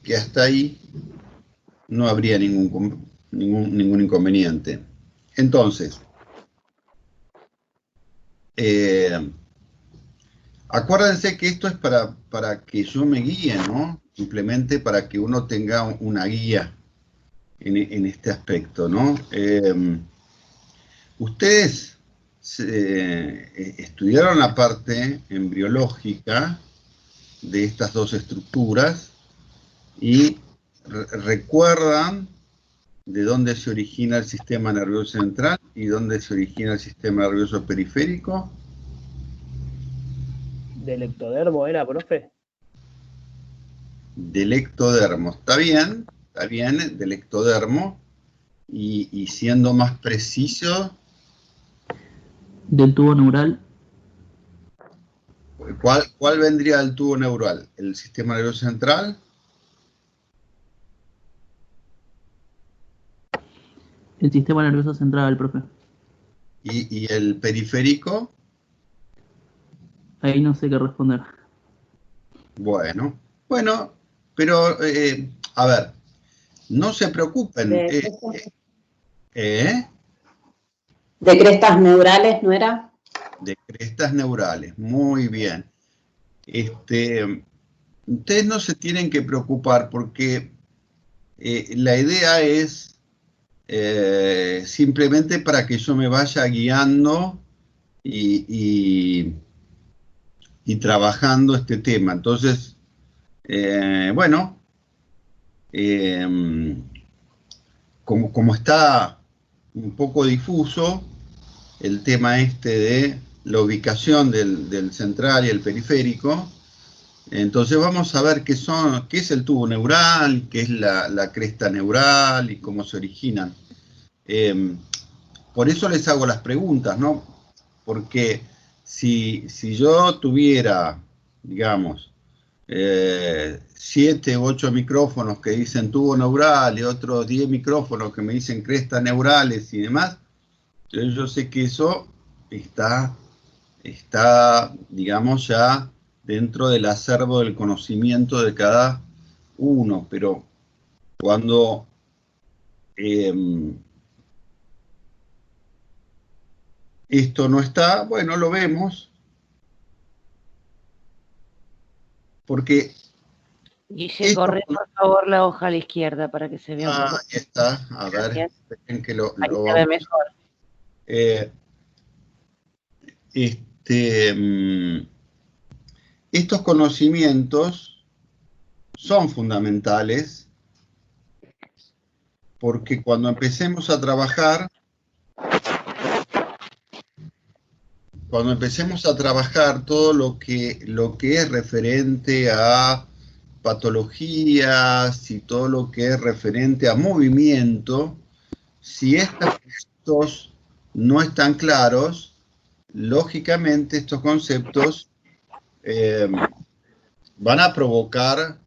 que hasta ahí no habría ningún inconveniente. Entonces, acuérdense que esto es para que yo me guíe, ¿no? Simplemente para que uno tenga una guía en este aspecto, ¿no? Ustedes estudiaron la parte embriológica de estas dos estructuras y recuerdan de dónde se origina el sistema nervioso central y dónde se origina el sistema nervioso periférico. ¿Del ectodermo era, profe? Del ectodermo, está bien, del ectodermo, y siendo más preciso, del tubo neural. ¿cuál vendría del tubo neural? ¿El sistema nervioso central? El sistema nervioso central, profe. ¿Y el periférico? Ahí no sé qué responder. Bueno, pero, a ver, no se preocupen. ¿De crestas neurales no era? De crestas neurales, muy bien. Ustedes no se tienen que preocupar porque la idea es simplemente para que yo me vaya guiando y trabajando este tema. Entonces, bueno, como está un poco difuso el tema este de la ubicación del central y el periférico, entonces vamos a ver qué es el tubo neural, qué es la cresta neural y cómo se originan. Por eso les hago las preguntas, ¿no? Porque si yo tuviera, digamos, 7 u 8 micrófonos que dicen tubo neural y otros 10 micrófonos que me dicen crestas neurales y demás, entonces yo sé que eso está, digamos, ya dentro del acervo del conocimiento de cada uno, pero cuando esto no está, bueno, lo vemos, porque... Guille, corre por favor la hoja a la izquierda para que se vea un poco. Ahí está, a ver, esperen que lo ahí se ve mejor. Estos conocimientos son fundamentales porque cuando empecemos a trabajar, todo lo que es referente a patologías y todo lo que es referente a movimiento, si estos conceptos no están claros, lógicamente estos conceptos van a provocar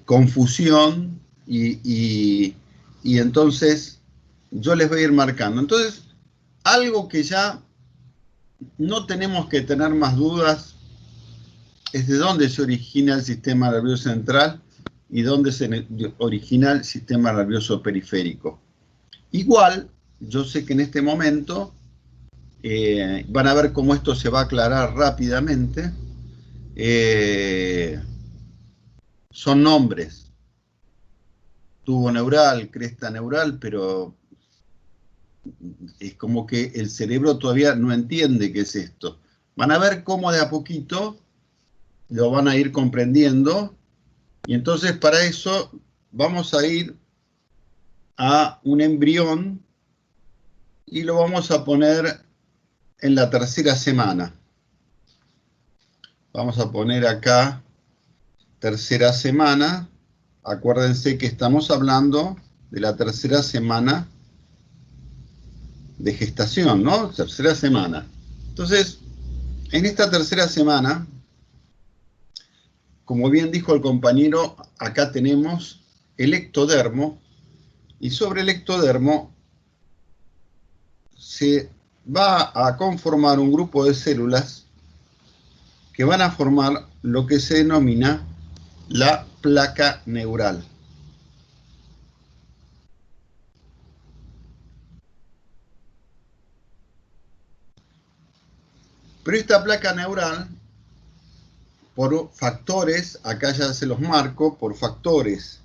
confusión y entonces yo les voy a ir marcando. Entonces, algo que ya no tenemos que tener más dudas es de dónde se origina el sistema nervioso central y dónde se origina el sistema nervioso periférico. Igual, yo sé que en este momento van a ver cómo esto se va a aclarar rápidamente. Son nombres. Tubo neural, cresta neural, pero es como que el cerebro todavía no entiende qué es esto. Van a ver cómo de a poquito lo van a ir comprendiendo, y entonces para eso vamos a ir a un embrión y lo vamos a poner en la tercera semana. Vamos a poner acá tercera semana. Acuérdense que estamos hablando de la tercera semana de gestación, ¿no? Tercera semana. Entonces, en esta tercera semana, como bien dijo el compañero, acá tenemos el ectodermo, y sobre el ectodermo se va a conformar un grupo de células que van a formar lo que se denomina la placa neural. Pero esta placa neural, por factores, acá ya se los marco, por factores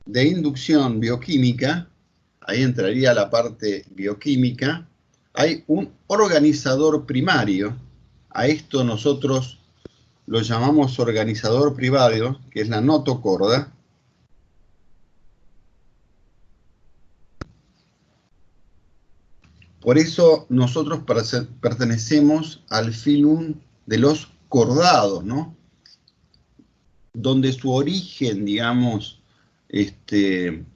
de inducción bioquímica, ahí entraría la parte bioquímica, hay un organizador primario. A esto nosotros lo llamamos organizador primario, que es la notocorda. Por eso nosotros pertenecemos al filum de los cordados, ¿no? Donde su origen, digamos,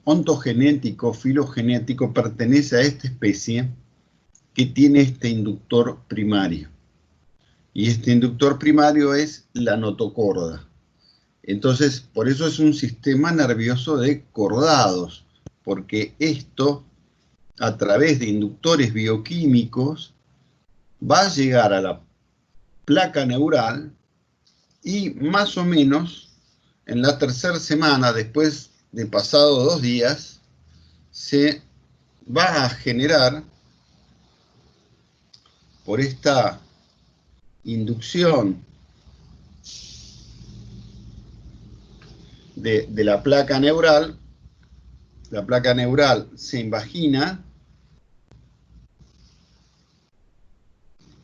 ontogenético, filogenético, pertenece a esta especie que tiene este inductor primario. Y este inductor primario es la notocorda. Entonces, por eso es un sistema nervioso de cordados, porque esto, a través de inductores bioquímicos, va a llegar a la placa neural y más o menos en la tercera semana, después de pasado 2 días, se va a generar por esta inducción de la placa neural se invagina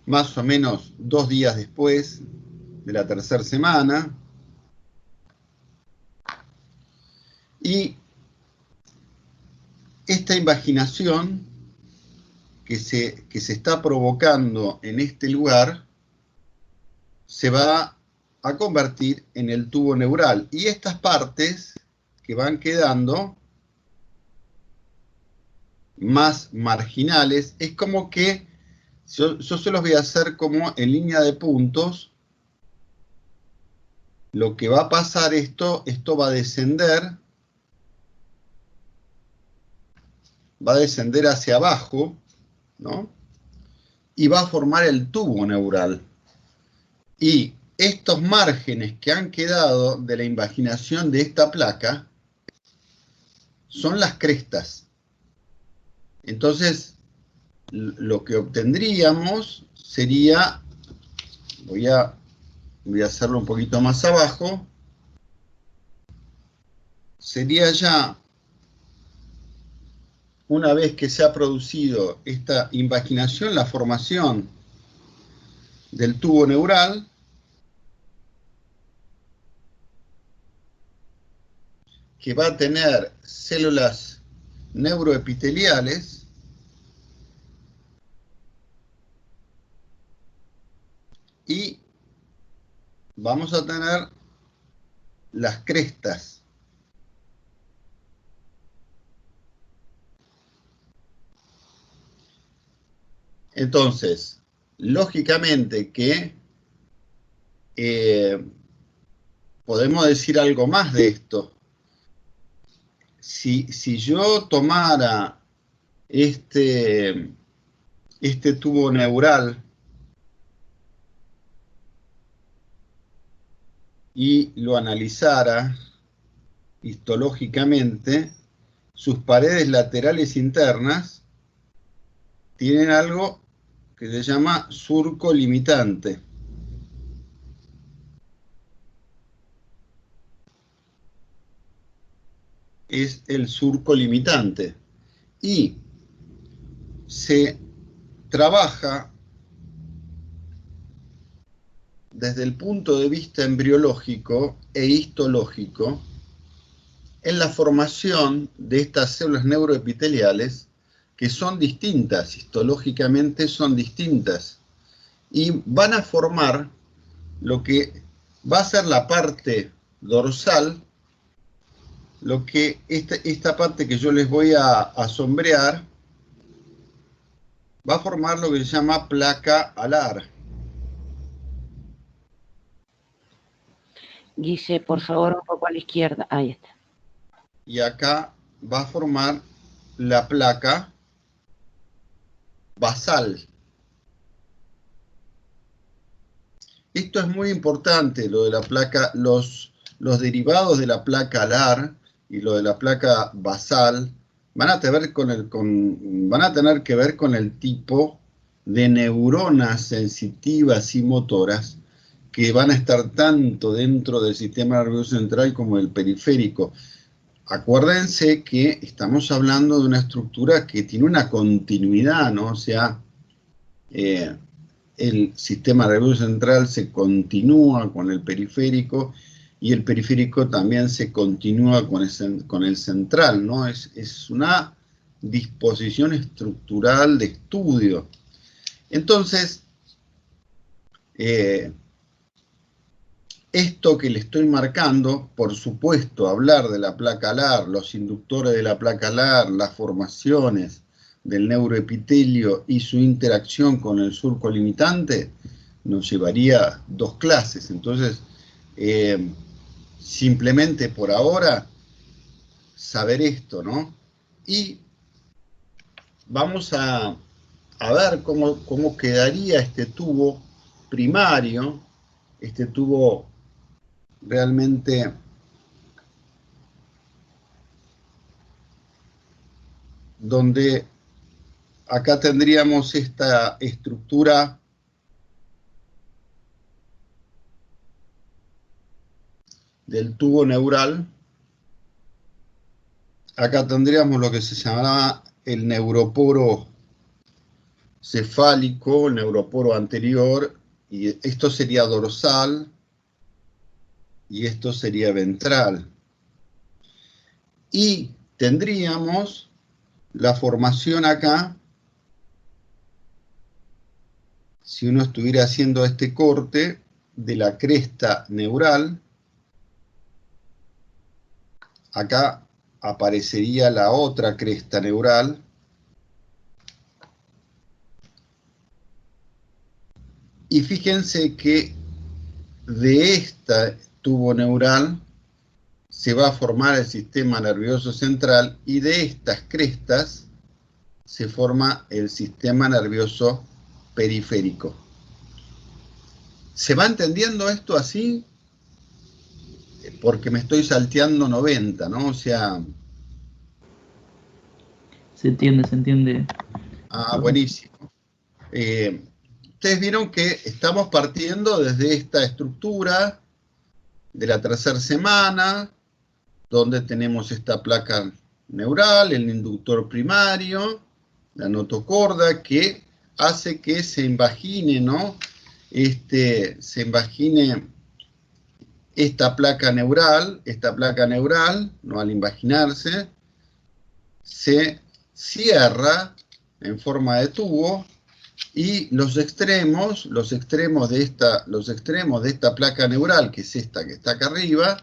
más o menos 2 días después de la tercera semana, y esta invaginación que se está provocando en este lugar se va a convertir en el tubo neural, y estas partes que van quedando más marginales, es como que yo se los voy a hacer como en línea de puntos. Lo que va a pasar esto va a descender hacia abajo, ¿no? Y va a formar el tubo neural. Y estos márgenes que han quedado de la invaginación de esta placa son las crestas. Entonces, lo que obtendríamos sería, voy a hacerlo un poquito más abajo, sería ya, una vez que se ha producido esta invaginación, la formación del tubo neural, que va a tener células neuroepiteliales, y vamos a tener las crestas. Entonces, lógicamente que podemos decir algo más de esto. Si yo tomara este tubo neural y lo analizara histológicamente, sus paredes laterales internas tienen algo que se llama surco limitante. Es el surco limitante. Y se trabaja desde el punto de vista embriológico e histológico en la formación de estas células neuroepiteliales, que son distintas, histológicamente son distintas, y van a formar lo que va a ser la parte dorsal, lo que esta parte que yo les voy a sombrear, va a formar lo que se llama placa alar. Guille, por favor, un poco a la izquierda. Ahí está. Y acá va a formar la placa basal. esto es muy importante, lo de la placa, los derivados de la placa alar y lo de la placa basal van a tener que ver con el tipo de neuronas sensitivas y motoras que van a estar tanto dentro del sistema nervioso central como del periférico. Acuérdense que estamos hablando de una estructura que tiene una continuidad, ¿no? O sea, el sistema nervioso central se continúa con el periférico y el periférico también se continúa con el central, ¿no? Es una disposición estructural de estudio. Entonces, esto que le estoy marcando, por supuesto, hablar de la placa alar, los inductores de la placa alar, las formaciones del neuroepitelio y su interacción con el surco limitante, nos llevaría 2 clases. Entonces, simplemente por ahora, saber esto, ¿no? Y vamos a ver cómo quedaría este tubo primario, este tubo realmente donde acá tendríamos esta estructura del tubo neural. Acá tendríamos lo que se llamaba el neuroporo cefálico, el neuroporo anterior, y esto sería dorsal y esto sería ventral. Y tendríamos la formación acá, si uno estuviera haciendo este corte de la cresta neural, acá aparecería la otra cresta neural, y fíjense que de este tubo neural se va a formar el sistema nervioso central y de estas crestas se forma el sistema nervioso periférico. ¿Se va entendiendo esto así? Porque me estoy salteando 90, ¿no? O sea... Se entiende. Ah, buenísimo. Ustedes vieron que estamos partiendo desde esta estructura de la tercera semana, donde tenemos esta placa neural, el inductor primario, la notocorda, que hace que se invagine, ¿no? Se invagine esta placa neural, ¿no? Al invaginarse, se cierra en forma de tubo, y los extremos de esta placa neural, que es esta que está acá arriba,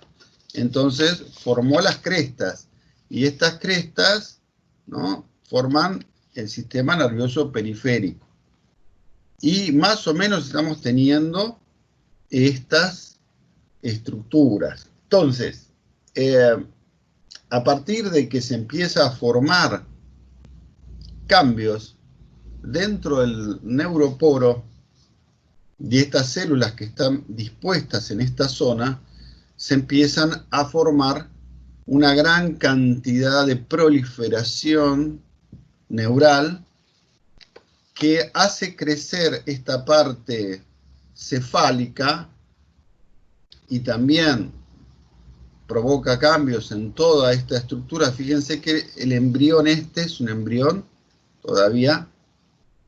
entonces formó las crestas, y estas crestas, ¿no? Forman el sistema nervioso periférico. Y más o menos estamos teniendo estas estructuras. Entonces, a partir de que se empieza a formar cambios dentro del neuroporo de estas células que están dispuestas en esta zona, se empiezan a formar una gran cantidad de proliferación neural que hace crecer esta parte cefálica y también provoca cambios en toda esta estructura. Fíjense que el embrión es un embrión todavía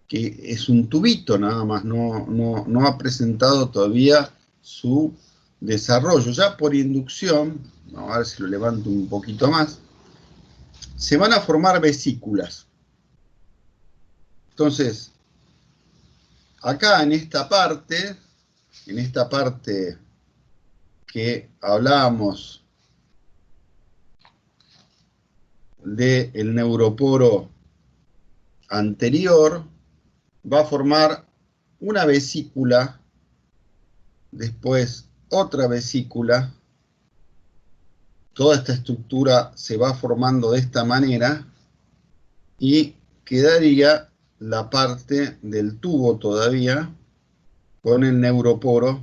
que es un tubito nada más, no ha presentado todavía su desarrollo. Ya por inducción, vamos a ver si lo levanto un poquito más, se van a formar vesículas. Entonces, acá en esta parte que hablábamos del neuroporo anterior, va a formar una vesícula, después otra vesícula. Toda esta estructura se va formando de esta manera y quedaría la parte del tubo todavía con el neuroporo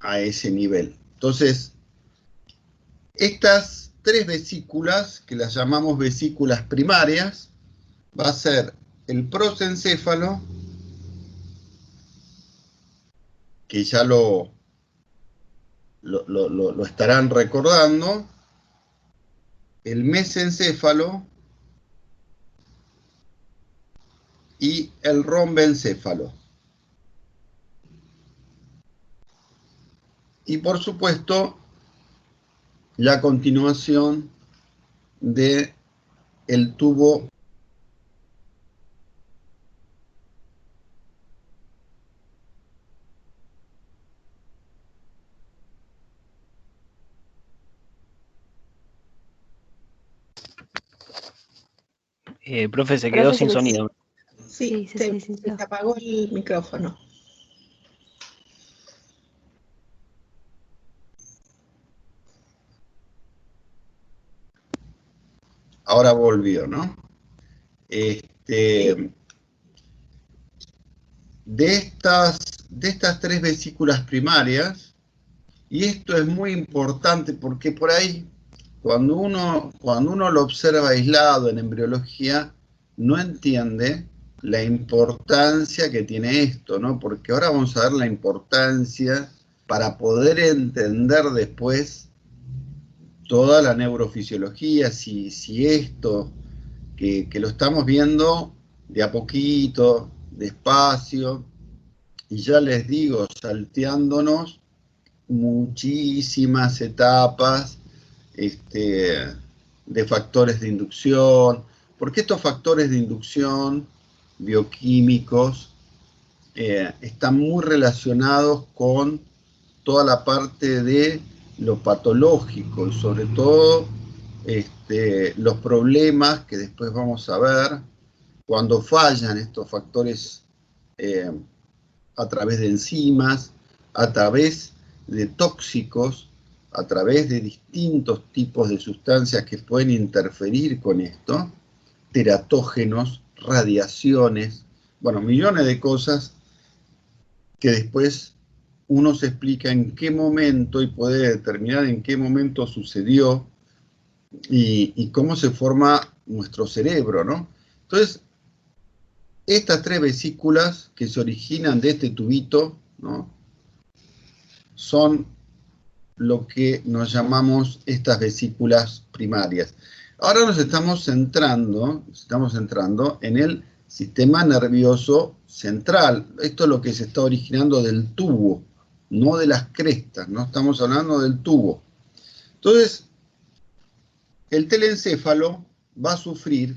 a ese nivel. Entonces, estas 3 vesículas, que las llamamos vesículas primarias, va a ser el prosencéfalo, que ya lo estarán recordando, el mesencéfalo y el rombencéfalo. Y por supuesto, la continuación de el tubo Profe, se quedó sin sonido. Sí, se apagó el micrófono. ahora volvió, ¿no? De estas 3 vesículas primarias, y esto es muy importante porque por ahí, cuando uno lo observa aislado en embriología, no entiende la importancia que tiene esto, ¿no? Porque ahora vamos a ver la importancia para poder entender después toda la neurofisiología, si esto que lo estamos viendo de a poquito, despacio, y ya les digo, salteándonos muchísimas etapas de factores de inducción, porque estos factores de inducción bioquímicos están muy relacionados con toda la parte de lo patológico y sobre todo los problemas que después vamos a ver cuando fallan estos factores a través de enzimas, a través de tóxicos, a través de distintos tipos de sustancias que pueden interferir con esto, teratógenos, radiaciones, bueno, millones de cosas que después uno se explica en qué momento y puede determinar en qué momento sucedió y cómo se forma nuestro cerebro, ¿no? Entonces, estas 3 vesículas que se originan de este tubito, ¿no?, son lo que nos llamamos estas vesículas primarias. Ahora nos estamos centrando en el sistema nervioso central. Esto es lo que se está originando del tubo, no de las crestas, no estamos hablando del tubo. Entonces, el telencéfalo va a sufrir,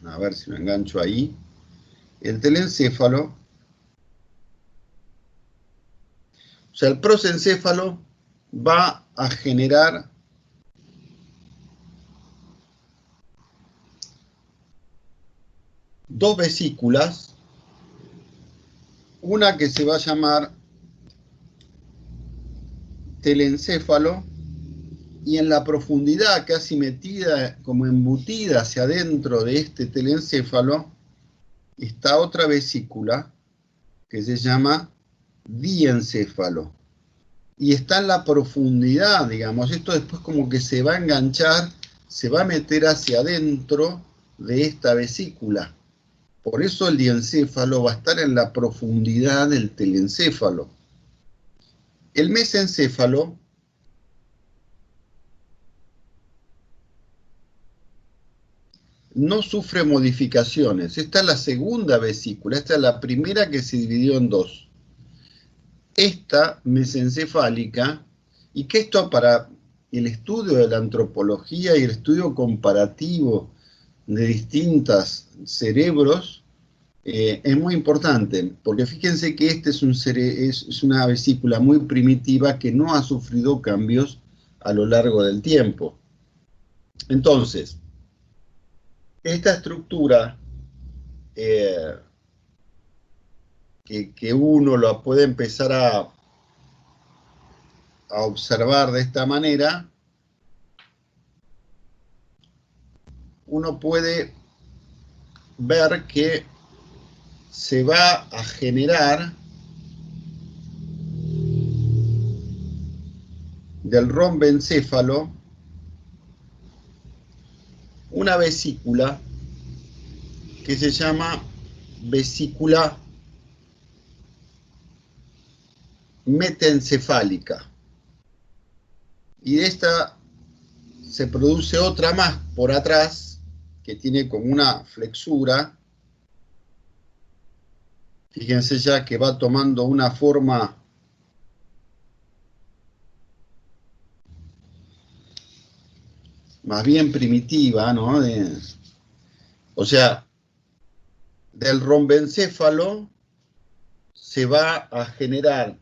a ver si lo engancho ahí, el telencéfalo, o sea, el prosencéfalo va a generar dos vesículas, una que se va a llamar telencéfalo, y en la profundidad, casi metida, como embutida hacia adentro de este telencéfalo, está otra vesícula que se llama diencéfalo. Y está en la profundidad, digamos, esto después como que se va a enganchar, se va a meter hacia adentro de esta vesícula. Por eso el diencéfalo va a estar en la profundidad del telencéfalo. El mesencéfalo no sufre modificaciones. Esta es la segunda vesícula, esta es la primera que se dividió en 2. Esta mesencefálica, y que esto para el estudio de la antropología y el estudio comparativo de distintos cerebros, es muy importante, porque fíjense que este es una vesícula muy primitiva que no ha sufrido cambios a lo largo del tiempo. Entonces, esta estructura que uno la puede empezar a observar de esta manera, uno puede ver que se va a generar del rombencéfalo una vesícula que se llama vesícula metencefálica. Y de esta se produce otra más por atrás, que tiene como una flexura. Fíjense ya que va tomando una forma más bien primitiva, ¿no? O sea, del rombencéfalo se va a generar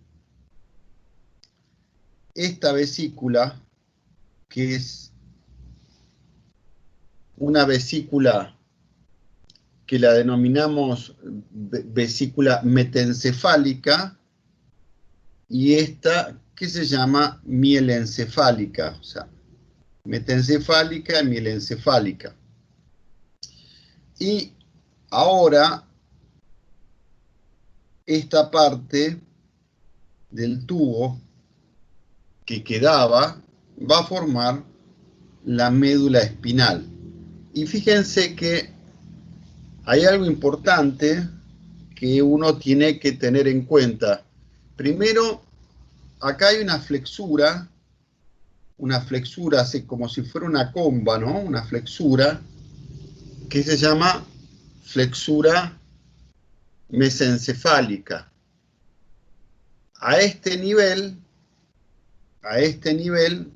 esta vesícula, que es una vesícula que la denominamos vesícula metencefálica, y esta que se llama mielencefálica, o sea, metencefálica y mielencefálica. Y ahora esta parte del tubo que quedaba va a formar la médula espinal. Y fíjense que hay algo importante que uno tiene que tener en cuenta. Primero, acá hay una flexura así como si fuera una comba, ¿no? Una flexura que se llama flexura mesencefálica. A este nivel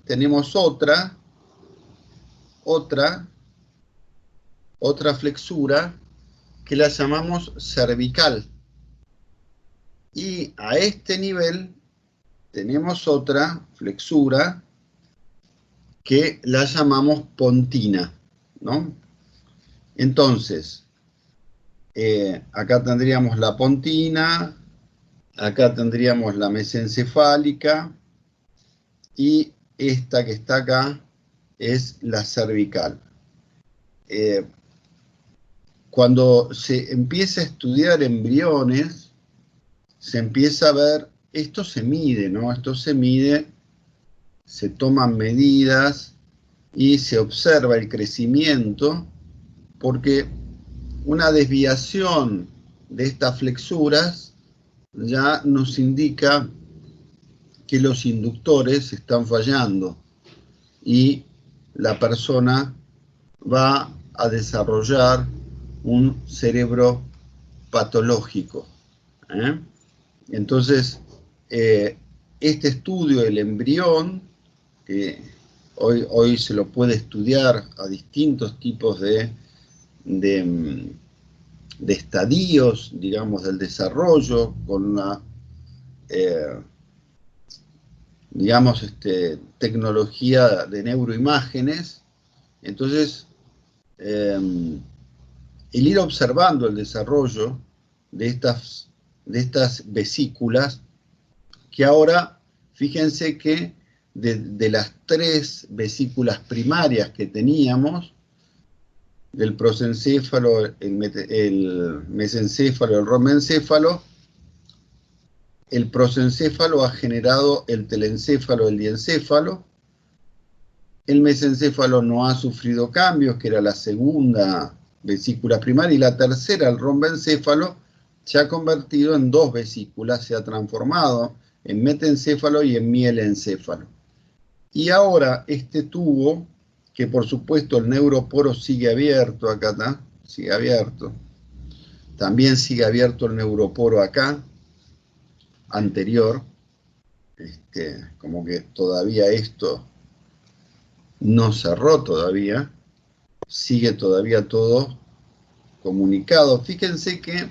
tenemos otra flexura que la llamamos cervical. Y a este nivel tenemos otra flexura que la llamamos pontina, ¿no? Entonces, acá tendríamos la pontina, acá tendríamos la mesencefálica, y esta que está acá es la cervical. Cuando se empieza a estudiar embriones, se empieza a ver, esto se mide, ¿no? Esto se mide, se toman medidas y se observa el crecimiento, porque una desviación de estas flexuras ya nos indica que los inductores están fallando y la persona va a desarrollar un cerebro patológico. Entonces, este estudio del embrión, que hoy se lo puede estudiar a distintos tipos de estadios, digamos, del desarrollo, con una tecnología de neuroimágenes. Entonces, el ir observando el desarrollo de estas vesículas, que ahora, fíjense que de las 3 vesículas primarias que teníamos, del prosencéfalo, el mesencéfalo, el rombencéfalo, el prosencéfalo ha generado el telencéfalo, el diencéfalo. El mesencéfalo no ha sufrido cambios, que era la segunda vesícula primaria, y la tercera, el rombencéfalo, se ha convertido en 2 vesículas, se ha transformado en metencéfalo y en mielencéfalo. Y ahora este tubo, que por supuesto el neuroporo sigue abierto, acá está, sigue abierto. También sigue abierto el neuroporo acá, anterior, como que todavía esto no cerró todavía, sigue todavía todo comunicado. Fíjense que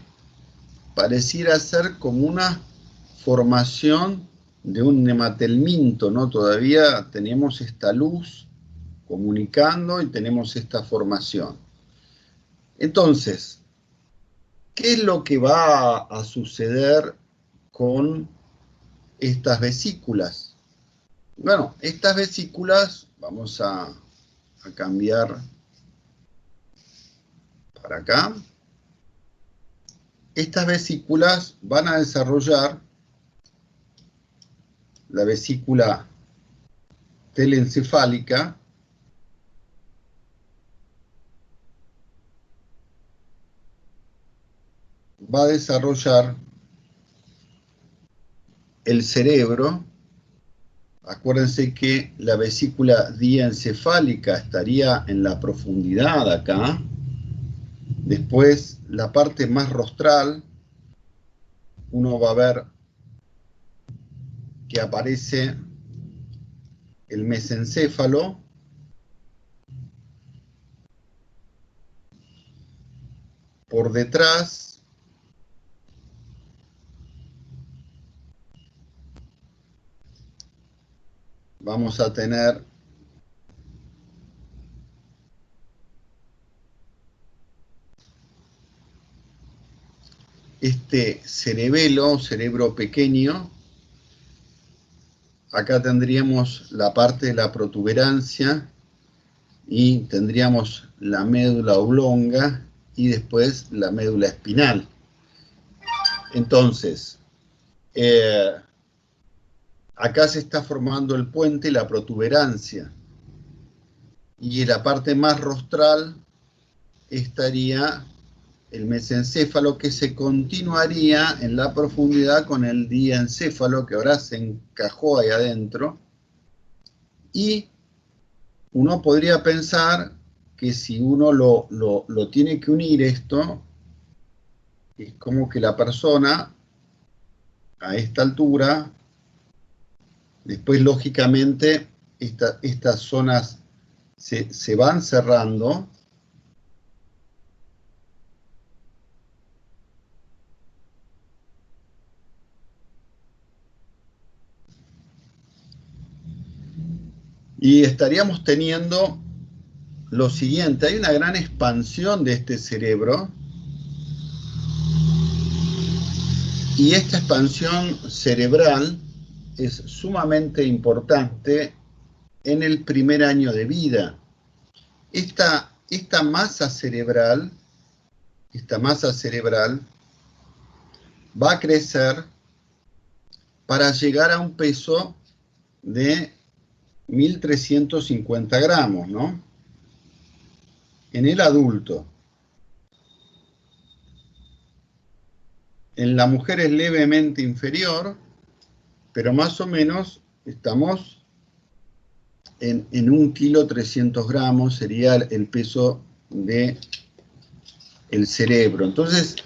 pareciera ser como una formación de un nematelminto, ¿no? Todavía tenemos esta luz comunicando y tenemos esta formación. Entonces, ¿qué es lo que va a suceder con estas vesículas? Bueno, estas vesículas, vamos a cambiar para acá. Estas vesículas van a desarrollar la vesícula telencefálica, va a desarrollar el cerebro. Acuérdense que la vesícula diencefálica estaría en la profundidad acá. Después, la parte más rostral, uno va a ver que aparece el mesencéfalo. Por detrás vamos a tener este cerebelo, cerebro pequeño. Acá tendríamos la parte de la protuberancia y tendríamos la médula oblonga y después la médula espinal. Entonces, acá se está formando el puente, la protuberancia. Y en la parte más rostral estaría el mesencéfalo, que se continuaría en la profundidad con el diencéfalo, que ahora se encajó ahí adentro. Y uno podría pensar que si uno lo tiene que unir esto, es como que la persona a esta altura, después lógicamente estas zonas se van cerrando. Y estaríamos teniendo lo siguiente: hay una gran expansión de este cerebro, y esta expansión cerebral es sumamente importante en el primer año de vida. Esta masa cerebral va a crecer para llegar a un peso de 1.350 gramos, ¿no? En el adulto. En la mujer es levemente inferior, pero más o menos estamos en 1,300 gramos, sería el peso del cerebro. Entonces,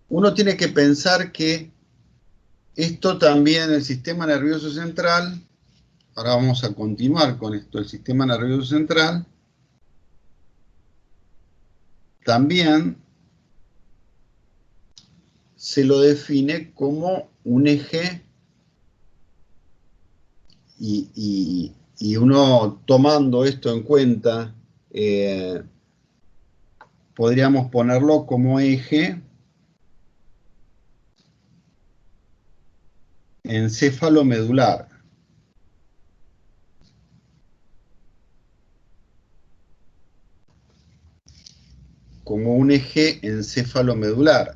uno tiene que pensar que esto también, el sistema nervioso central, ahora vamos a continuar con esto, el sistema nervioso central también se lo define como un eje, y uno tomando esto en cuenta, podríamos ponerlo como eje encéfalo-medular. Como un eje encéfalo-medular.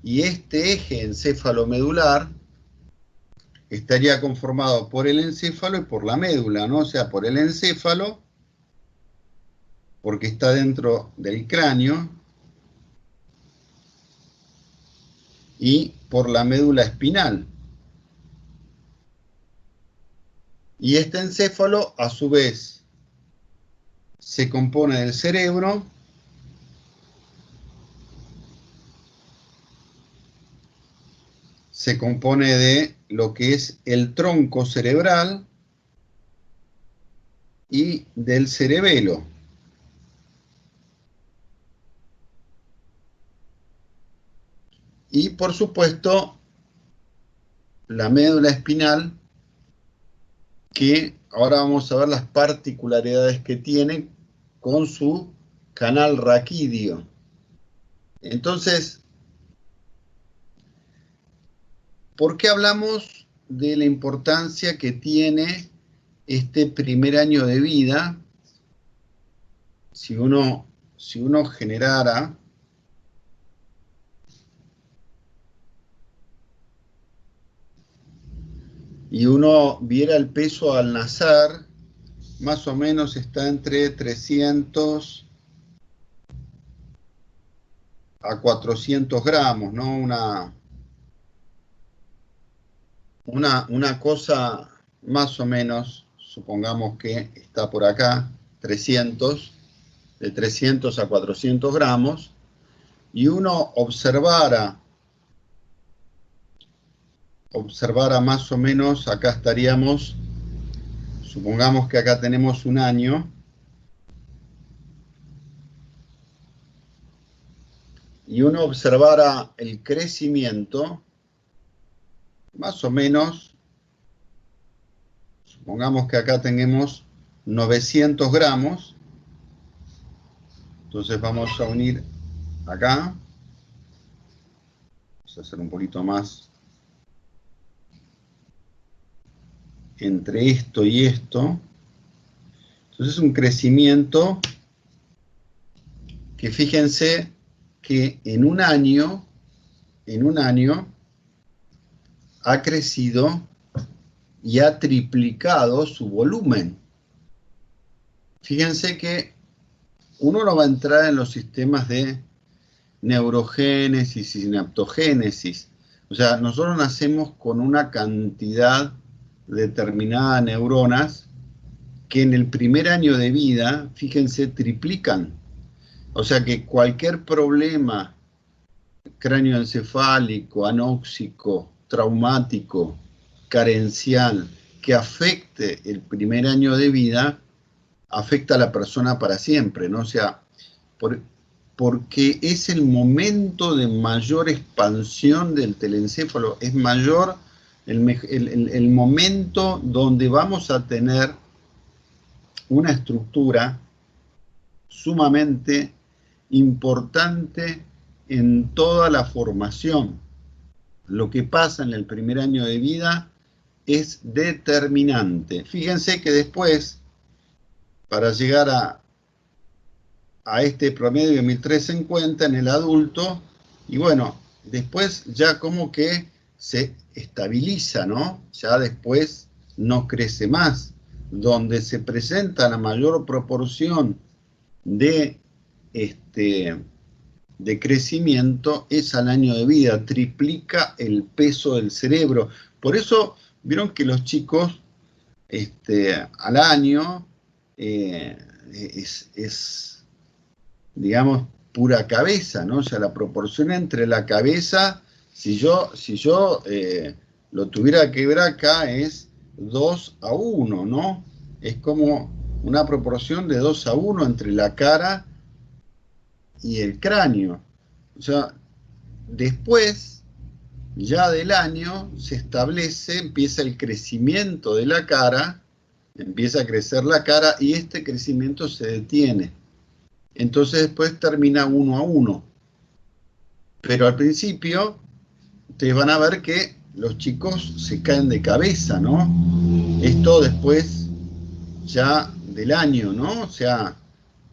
Y este eje encéfalo-medular estaría conformado por el encéfalo y por la médula, ¿no? O sea, por el encéfalo, porque está dentro del cráneo, y por la médula espinal. Y este encéfalo, a su vez, se compone del cerebro, se compone de lo que es el tronco cerebral y del cerebelo. Y por supuesto, la médula espinal, que ahora vamos a ver las particularidades que tiene con su canal raquídeo. Entonces, ¿por qué hablamos de la importancia que tiene este primer año de vida? Si uno generara y uno viera el peso al nacer, más o menos está entre 300 a 400 gramos, ¿no? Una cosa más o menos, supongamos que está por acá, 300, de 300 a 400 gramos, y uno observara más o menos, acá estaríamos, supongamos que acá tenemos un año, y uno observara el crecimiento, más o menos, supongamos que acá tenemos 900 gramos, entonces vamos a unir acá, vamos a hacer un poquito más entre esto y esto, entonces es un crecimiento que fíjense que en un año ha crecido y ha triplicado su volumen. Fíjense que uno no va a entrar en los sistemas de neurogénesis y sinaptogénesis. O sea, nosotros nacemos con una cantidad determinada de neuronas que en el primer año de vida, fíjense, triplican. O sea que cualquier problema cráneoencefálico, anóxico, traumático, carencial, que afecte el primer año de vida, afecta a la persona para siempre, ¿no? O sea, porque es el momento de mayor expansión del telencéfalo, es mayor el momento donde vamos a tener una estructura sumamente importante en toda la formación. Lo que pasa en el primer año de vida es determinante. Fíjense que después, para llegar a este promedio de 1350 en el adulto, y bueno, después ya como que se estabiliza, ¿no? Ya después no crece más. Donde se presenta la mayor proporción de crecimiento es al año de vida, triplica el peso del cerebro. Por eso, vieron que los chicos al año es, digamos, pura cabeza, ¿no? O sea, la proporción entre la cabeza, si yo lo tuviera que ver acá, es 2:1, ¿no? Es como una proporción de 2:1 entre la cara y el cráneo. O sea, después, ya del año, se establece, empieza el crecimiento de la cara, empieza a crecer la cara y este crecimiento se detiene. Entonces después termina 1:1. Pero al principio, ustedes van a ver que los chicos se caen de cabeza, ¿no? Esto después ya del año, ¿no? O sea,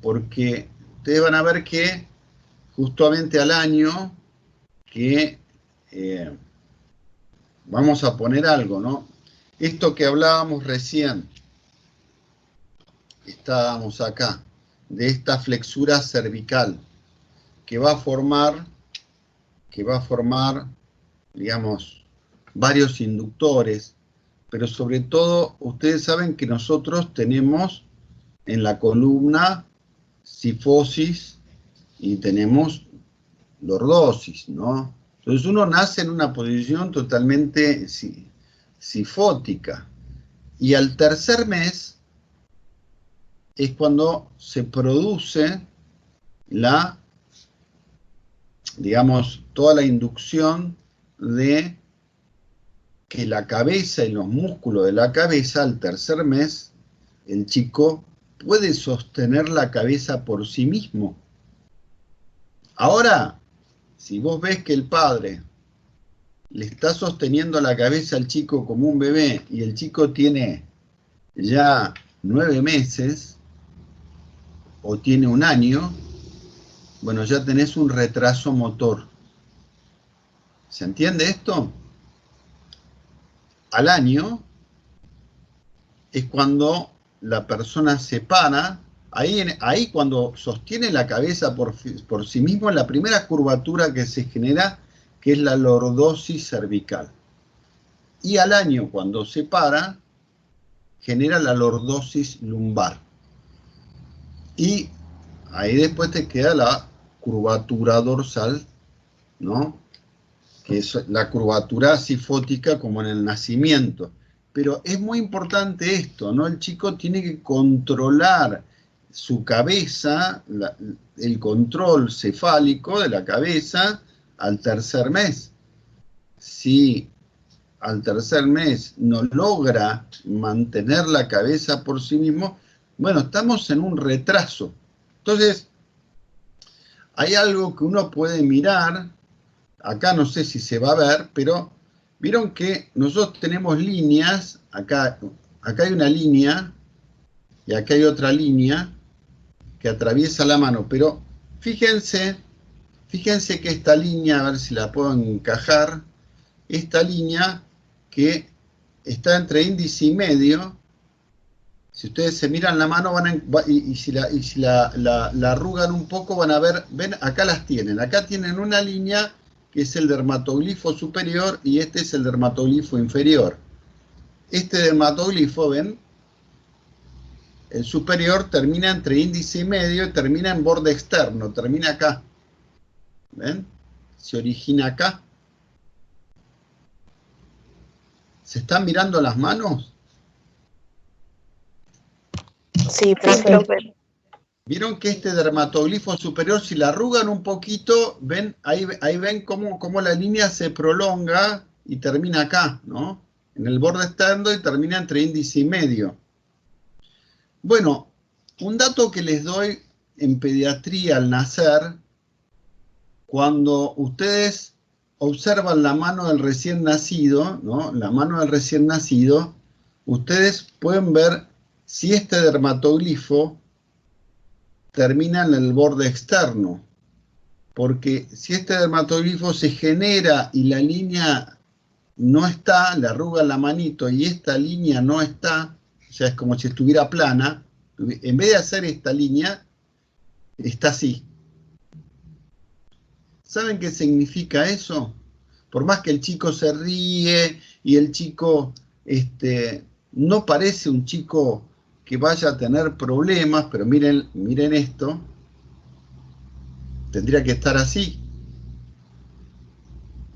porque ustedes van a ver que justamente al año que vamos a poner algo, ¿no? Esto que hablábamos recién, estábamos acá, de esta flexura cervical, que va a formar, digamos, varios inductores, pero sobre todo, ustedes saben que nosotros tenemos en la columna cifosis y tenemos lordosis, ¿no? Entonces uno nace en una posición totalmente cifótica. Y al tercer mes es cuando se produce digamos, toda la inducción de que la cabeza y los músculos de la cabeza, al tercer mes, el chico puede sostener la cabeza por sí mismo. Ahora, si vos ves que el padre le está sosteniendo la cabeza al chico como un bebé y el chico tiene ya 9 meses o tiene 1 año, bueno, ya tenés un retraso motor. ¿Se entiende esto? Al año, es cuando la persona se para, ahí cuando sostiene la cabeza por sí mismo, la primera curvatura que se genera, que es la lordosis cervical. Y al año, cuando se para, genera la lordosis lumbar. Y ahí después te queda la curvatura dorsal, ¿no? Que es la curvatura sifótica como en el nacimiento. Pero es muy importante esto, ¿no? El chico tiene que controlar su cabeza, el control cefálico de la cabeza al tercer mes. Si al tercer mes no logra mantener la cabeza por sí mismo, bueno, estamos en un retraso. Entonces, hay algo que uno puede mirar, acá no sé si se va a ver, pero vieron que nosotros tenemos líneas, acá hay una línea, y acá hay otra línea que atraviesa la mano, pero fíjense que esta línea, a ver si la puedo encajar, esta línea que está entre índice y medio, si ustedes se miran la mano y si la arrugan un poco van a ver, ven, acá las tienen, acá tienen una línea que es el dermatoglifo superior y este es el dermatoglifo inferior. Este dermatoglifo, ven, el superior termina entre índice y medio y termina en borde externo, termina acá. ¿Ven? Se origina acá. ¿Se están mirando las manos? Sí, profe. Vieron que este dermatoglifo superior, si la arrugan un poquito, ven, ahí ven cómo la línea se prolonga y termina acá, ¿no? En el borde externo y termina entre índice y medio. Bueno, un dato que les doy en pediatría al nacer, cuando ustedes observan la mano del recién nacido, ¿no? La mano del recién nacido, ustedes pueden ver si este dermatoglifo termina en el borde externo, porque si este dermatoglifo se genera y la línea no está, le arrugan la manito y esta línea no está, o sea, es como si estuviera plana, en vez de hacer esta línea, está así. ¿Saben qué significa eso? Por más que el chico se ríe y el chico no parece un chico que vaya a tener problemas, pero miren esto, tendría que estar así.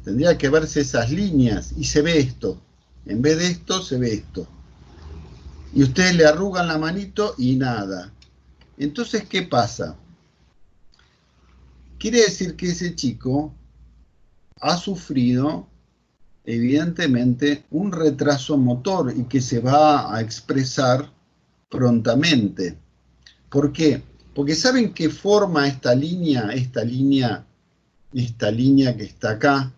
Tendría que verse esas líneas y se ve esto. En vez de esto, se ve esto. Y ustedes le arrugan la manito y nada. Entonces, ¿qué pasa? Quiere decir que ese chico ha sufrido, evidentemente, un retraso motor y que se va a expresar prontamente. ¿Por qué? Porque ¿saben qué forma esta línea que está acá?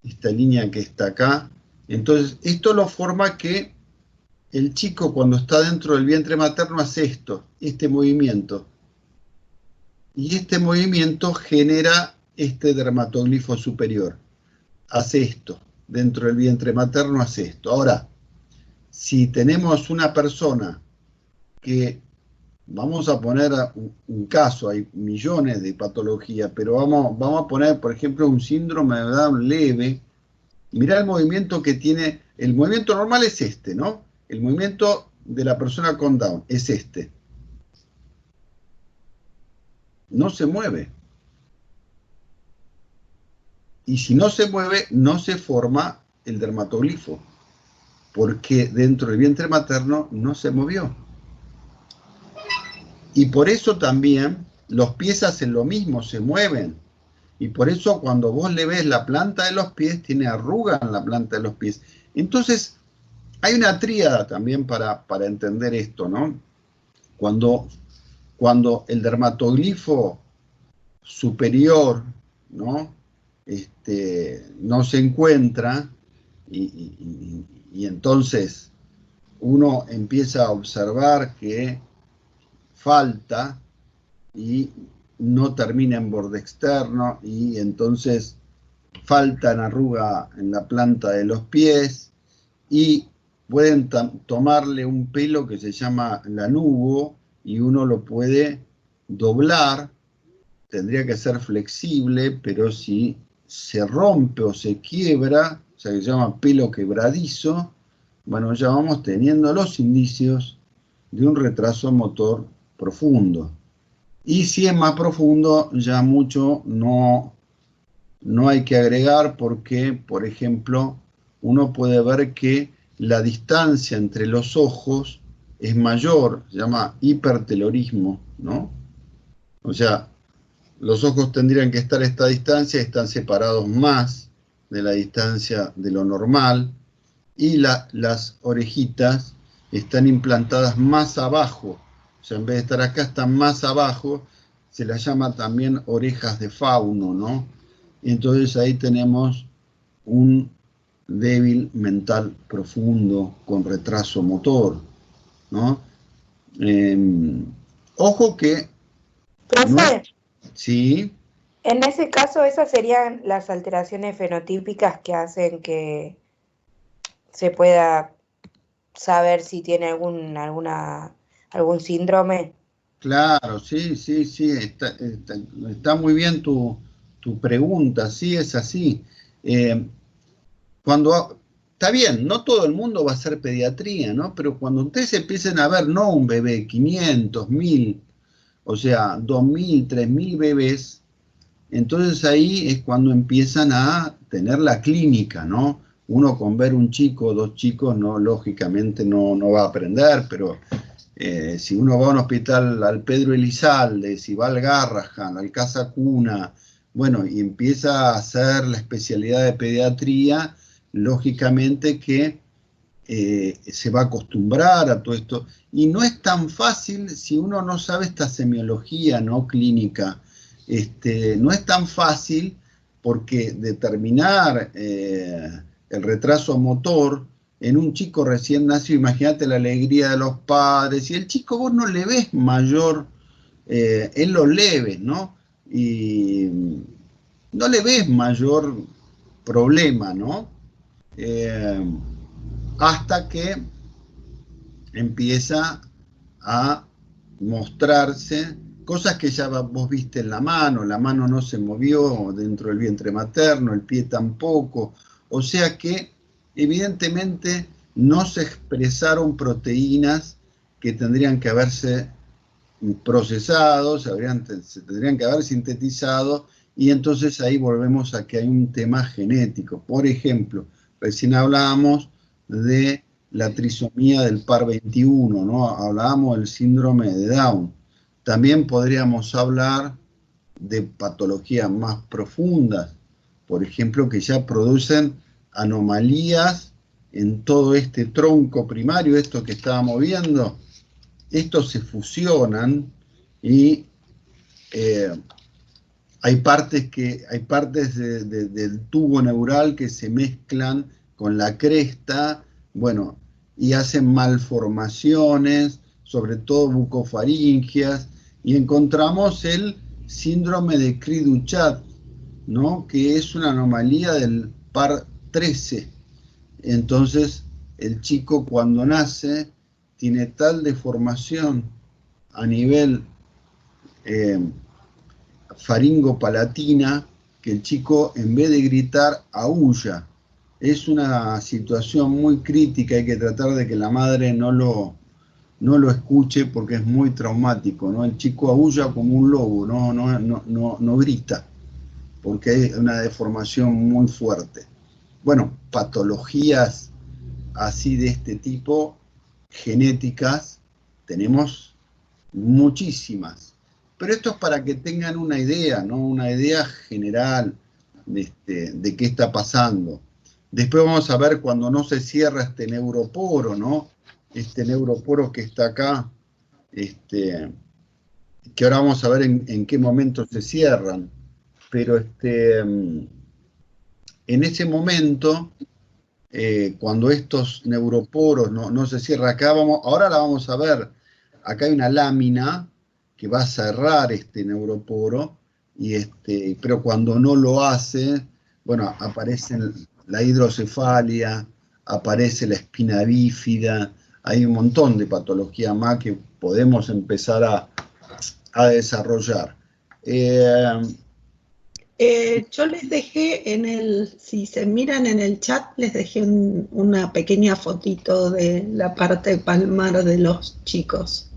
Esta línea que está acá. Entonces, esto lo forma que el chico cuando está dentro del vientre materno hace esto, este movimiento. Y este movimiento genera este dermatoglifo superior. Hace esto. Dentro del vientre materno hace esto. Ahora, si tenemos una persona que, vamos a poner un caso, hay millones de patologías, pero vamos a poner, por ejemplo, un síndrome de Down leve. Mirá el movimiento que tiene. El movimiento normal es este, ¿no? El movimiento de la persona con Down es este. No se mueve. Y si no se mueve, no se forma el dermatoglifo, porque dentro del vientre materno no se movió. Y por eso también los pies hacen lo mismo, se mueven. Y por eso cuando vos le ves la planta de los pies, tiene arruga en la planta de los pies. Entonces, hay una tríada también para entender esto, ¿no? Cuando el dermatoglifo superior, ¿no? No se encuentra y entonces uno empieza a observar que falta y no termina en borde externo y entonces falta en arruga en la planta de los pies y pueden tomarle un pelo que se llama lanugo y uno lo puede doblar, tendría que ser flexible, pero si se rompe o se quiebra, o sea que se llama pelo quebradizo, bueno, ya vamos teniendo los indicios de un retraso motor profundo. Y si es más profundo, ya mucho no hay que agregar porque, por ejemplo, uno puede ver que la distancia entre los ojos es mayor, se llama hipertelorismo, ¿no? O sea, los ojos tendrían que estar a esta distancia, están separados más de la distancia de lo normal, y las orejitas están implantadas más abajo, o sea, en vez de estar acá, están más abajo, se las llama también orejas de fauno, ¿no? Y entonces ahí tenemos un débil mental profundo con retraso motor, ¿no? Ojo que... Profe, sí, en ese caso esas serían las alteraciones fenotípicas que hacen que se pueda saber si tiene algún síndrome. claro, sí, está muy bien tu pregunta, sí, es así. Está bien, no todo el mundo va a hacer pediatría, ¿no? Pero cuando ustedes empiecen a ver, no un bebé, 500, 1000, o sea, 2000, 3000 bebés, entonces ahí es cuando empiezan a tener la clínica, ¿no? Uno con ver un chico o dos chicos, no, lógicamente no va a aprender, pero si uno va a un hospital al Pedro Elizalde, si va al Garrahan, al Casa Cuna, bueno, y empieza a hacer la especialidad de pediatría, lógicamente que se va a acostumbrar a todo esto. Y no es tan fácil si uno no sabe esta semiología, ¿no? Clínica. No es tan fácil porque determinar el retraso motor en un chico recién nacido, imagínate la alegría de los padres, y el chico vos no le ves mayor, en los leves, ¿no? Y no le ves mayor problema, ¿no? Hasta que empieza a mostrarse cosas que ya vos viste en la mano no se movió dentro del vientre materno, el pie tampoco, o sea que evidentemente no se expresaron proteínas que tendrían que haberse procesado, se tendrían que haber sintetizado, y entonces ahí volvemos a que hay un tema genético. Por ejemplo, recién hablábamos de la trisomía del par 21, ¿no? Hablábamos del síndrome de Down. También podríamos hablar de patologías más profundas, por ejemplo, que ya producen anomalías en todo este tronco primario, esto que estábamos viendo. Estos se fusionan y hay partes del tubo neural que se mezclan con la cresta, bueno, y hacen malformaciones, sobre todo bucofaringias, y encontramos el síndrome de Cri-du-Chat, ¿no? Que es una anomalía del par 13. Entonces, el chico cuando nace tiene tal deformación a nivel faringopalatina que el chico, en vez de gritar, aúlla. Es una situación muy crítica, hay que tratar de que la madre no lo escuche porque es muy traumático, ¿no? El chico aúlla como un lobo, no grita, porque hay una deformación muy fuerte. Bueno, patologías así de este tipo, genéticas, tenemos muchísimas. Pero esto es para que tengan una idea, ¿no? Una idea general de qué está pasando. Después vamos a ver cuando no se cierra este neuroporo, ¿no? Este neuroporo que está acá, que ahora vamos a ver en qué momento se cierran. Pero en ese momento, cuando estos neuroporos no se cierran, ahora la vamos a ver. Acá hay una lámina que va a cerrar este neuroporo, pero cuando no lo hace, bueno, aparece la hidrocefalia, aparece la espina bífida, hay un montón de patología más que podemos empezar a desarrollar. Yo les dejé si se miran en el chat, les dejé una pequeña fotito de la parte palmar de los chicos.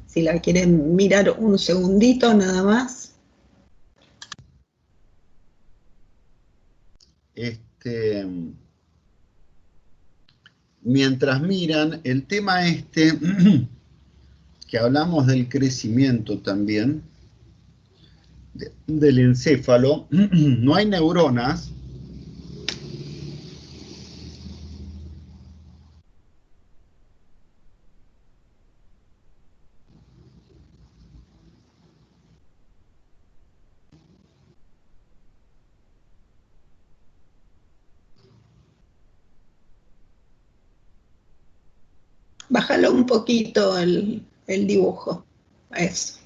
Si la quieren mirar un segundito nada más. Mientras miran, el tema que hablamos del crecimiento también, del encéfalo, no hay neuronas. Bájalo un poquito el dibujo. Eso.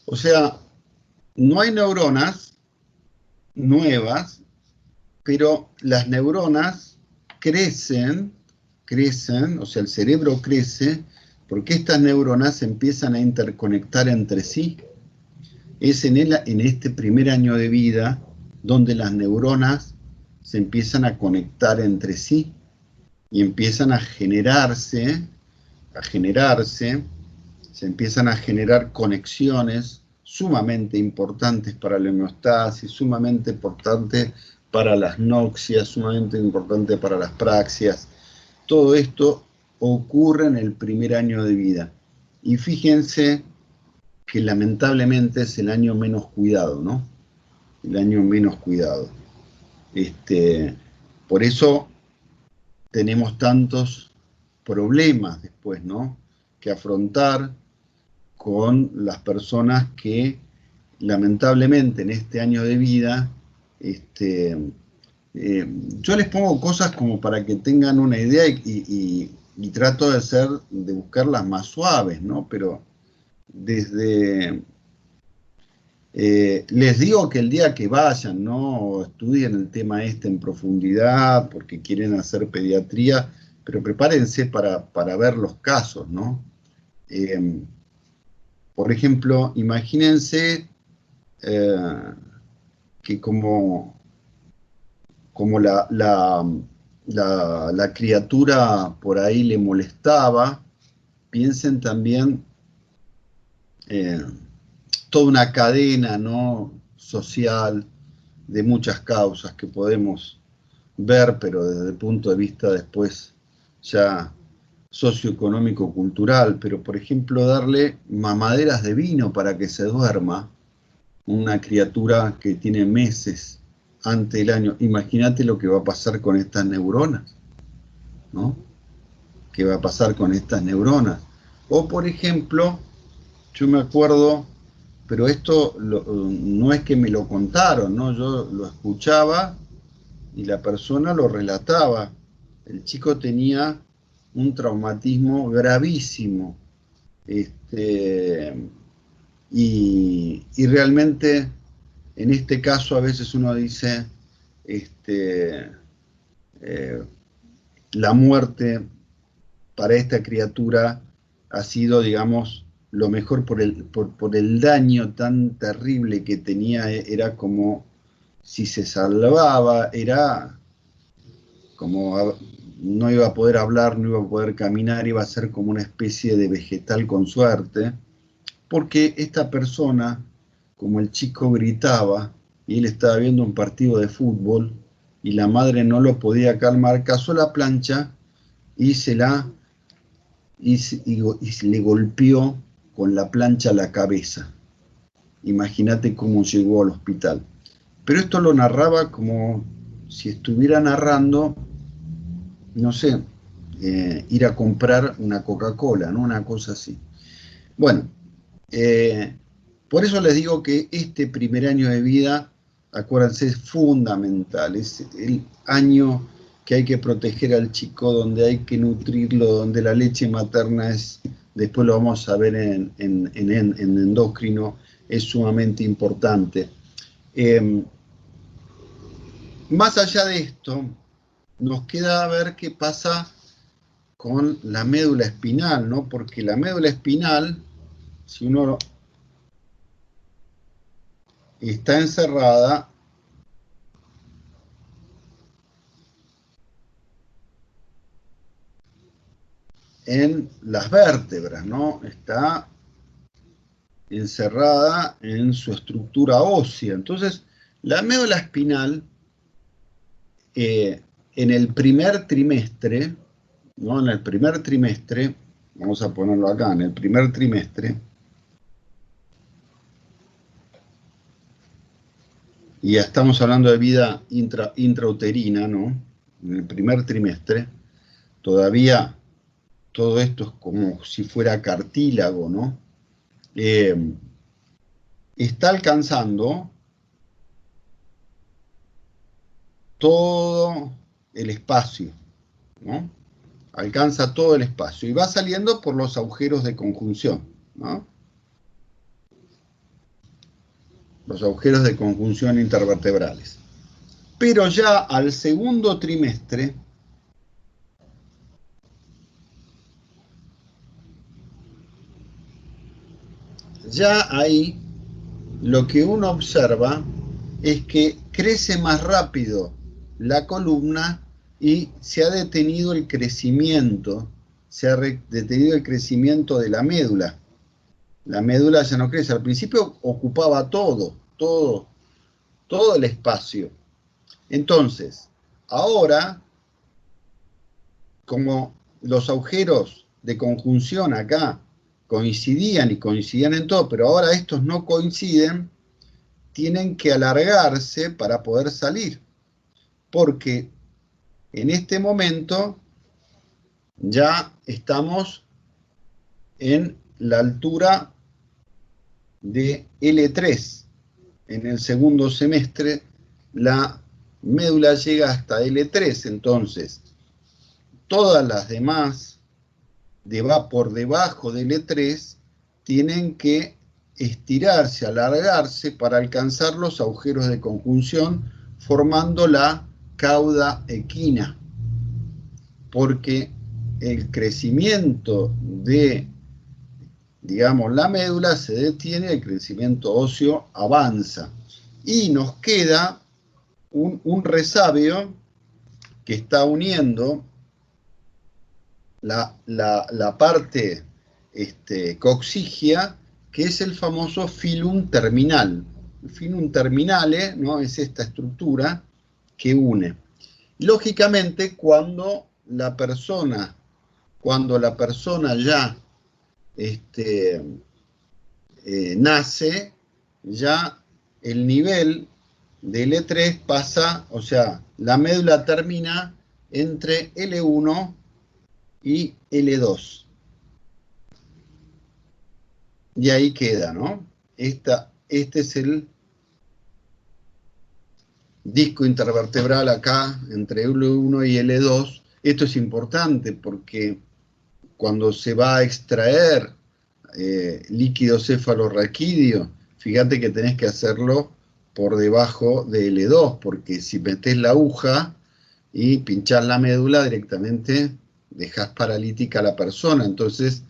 O sea, no hay neuronas nuevas, pero las neuronas crecen, o sea, el cerebro crece, porque estas neuronas se empiezan a interconectar entre sí. Es en este primer año de vida donde las neuronas se empiezan a conectar entre sí y empiezan a generarse, se empiezan a generar conexiones sumamente importantes para la homeostasis, sumamente importantes para las noxias, sumamente importantes para las praxias. Todo esto ocurre en el primer año de vida. Y fíjense que lamentablemente es el año menos cuidado, ¿no? El año menos cuidado. Por eso tenemos tantos problemas después, ¿no?, que afrontar con las personas que lamentablemente en este año de vida, yo les pongo cosas como para que tengan una idea y trato de buscar las más suaves, ¿no? Pero les digo que el día que vayan, ¿no?, estudien el tema en profundidad porque quieren hacer pediatría, pero prepárense para ver los casos, ¿no? Por ejemplo, imagínense que como la criatura por ahí le molestaba, piensen también toda una cadena, ¿no?, social de muchas causas que podemos ver, pero desde el punto de vista después ya socioeconómico-cultural. Pero, por ejemplo, darle mamaderas de vino para que se duerma, una criatura que tiene meses ante el año. Imagínate lo que va a pasar con estas neuronas, ¿no? ¿Qué va a pasar con estas neuronas? O, por ejemplo, yo me acuerdo, pero esto no es que me lo contaron, ¿no? Yo lo escuchaba y la persona lo relataba. El chico tenía un traumatismo gravísimo. Y realmente, en este caso, a veces uno dice, la muerte para esta criatura ha sido, digamos, lo mejor por el daño tan terrible que tenía. Era como si se salvaba, era como no iba a poder hablar, no iba a poder caminar, iba a ser como una especie de vegetal con suerte, porque esta persona, como el chico gritaba, y él estaba viendo un partido de fútbol, y la madre no lo podía calmar, cazó la plancha y le golpeó con la plancha la cabeza. Imagínate cómo llegó al hospital. Pero esto lo narraba como si estuviera narrando, no sé, ir a comprar una Coca-Cola, ¿no? Una cosa así. Bueno, por eso les digo que este primer año de vida, acuérdense, es fundamental. Es el año que hay que proteger al chico, donde hay que nutrirlo, donde la leche materna es, después lo vamos a ver en endocrino, es sumamente importante. Más allá de esto, nos queda ver qué pasa con la médula espinal, ¿no? Porque la médula espinal, si uno está encerrada en las vértebras, ¿no? Está encerrada en su estructura ósea. Entonces, la médula espinal, en el primer trimestre, ¿no? En el primer trimestre, vamos a ponerlo acá, en el primer trimestre, y ya estamos hablando de vida intrauterina, ¿no? En el primer trimestre, todavía todo esto es como si fuera cartílago, ¿no? Está alcanzando todo el espacio, ¿no? Alcanza todo el espacio y va saliendo por los agujeros de conjunción, ¿no? Los agujeros de conjunción intervertebrales. Pero ya al segundo trimestre, ya ahí lo que uno observa es que crece más rápido la columna y se ha detenido el crecimiento, de la médula. La médula ya no crece. Al principio ocupaba todo el espacio. Entonces, ahora, como los agujeros de conjunción acá coincidían en todo, pero ahora estos no coinciden, tienen que alargarse para poder salir. Porque en este momento ya estamos en la altura de L3. En el segundo semestre la médula llega hasta L3, entonces todas las demás por debajo de L3 tienen que estirarse, alargarse para alcanzar los agujeros de conjunción formando la cauda equina, porque el crecimiento de, digamos, la médula se detiene, el crecimiento óseo avanza y nos queda un resabio que está uniendo la parte coxigia, que es el famoso filum terminal. El filum terminale, ¿no? Es esta estructura que une. Lógicamente, cuando la persona ya nace, ya el nivel de L3 pasa, o sea, la médula termina entre L1 y L2. Y ahí queda, ¿no? Este es el disco intervertebral acá, entre L1 y L2. Esto es importante porque cuando se va a extraer líquido cefalorraquídeo, fíjate que tenés que hacerlo por debajo de L2, porque si metés la aguja y pinchás la médula, directamente dejás paralítica a la persona. Entonces,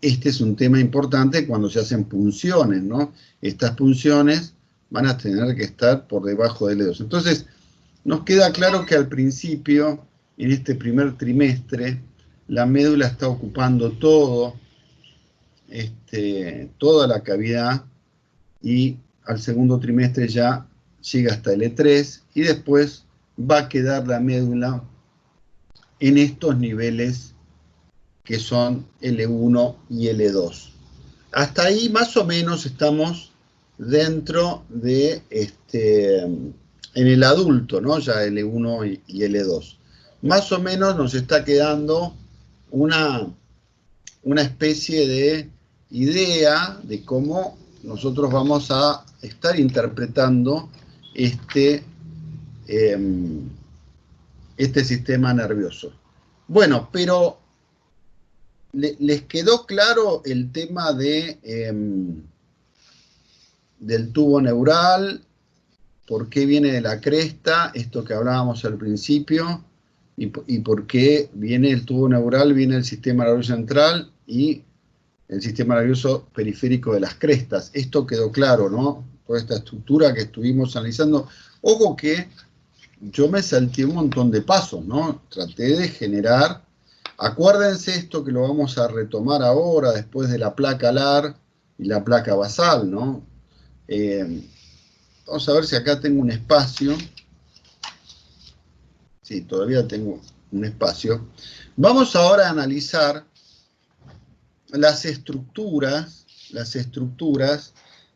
este es un tema importante cuando se hacen punciones, ¿no? Estas punciones van a tener que estar por debajo de L2. Entonces, nos queda claro que al principio, en este primer trimestre, la médula está ocupando toda la cavidad, y al segundo trimestre ya llega hasta L3 y después va a quedar la médula en estos niveles que son L1 y L2. Hasta ahí más o menos estamos dentro de en el adulto, ¿no? Ya L1 y L2. Más o menos nos está quedando una especie de idea de cómo nosotros vamos a estar interpretando este sistema nervioso. Bueno, pero ¿les quedó claro el tema de del tubo neural, por qué viene de la cresta, esto que hablábamos al principio, y por qué viene el tubo neural, viene el sistema nervioso central y el sistema nervioso periférico de las crestas. Esto quedó claro, ¿no? Toda esta estructura que estuvimos analizando. Ojo que yo me salté un montón de pasos, ¿no? Traté de generar, acuérdense esto que lo vamos a retomar ahora, después de la placa alar y la placa basal, ¿no? Vamos a ver si acá tengo un espacio. Sí, todavía tengo un espacio. Vamos ahora a analizar las estructuras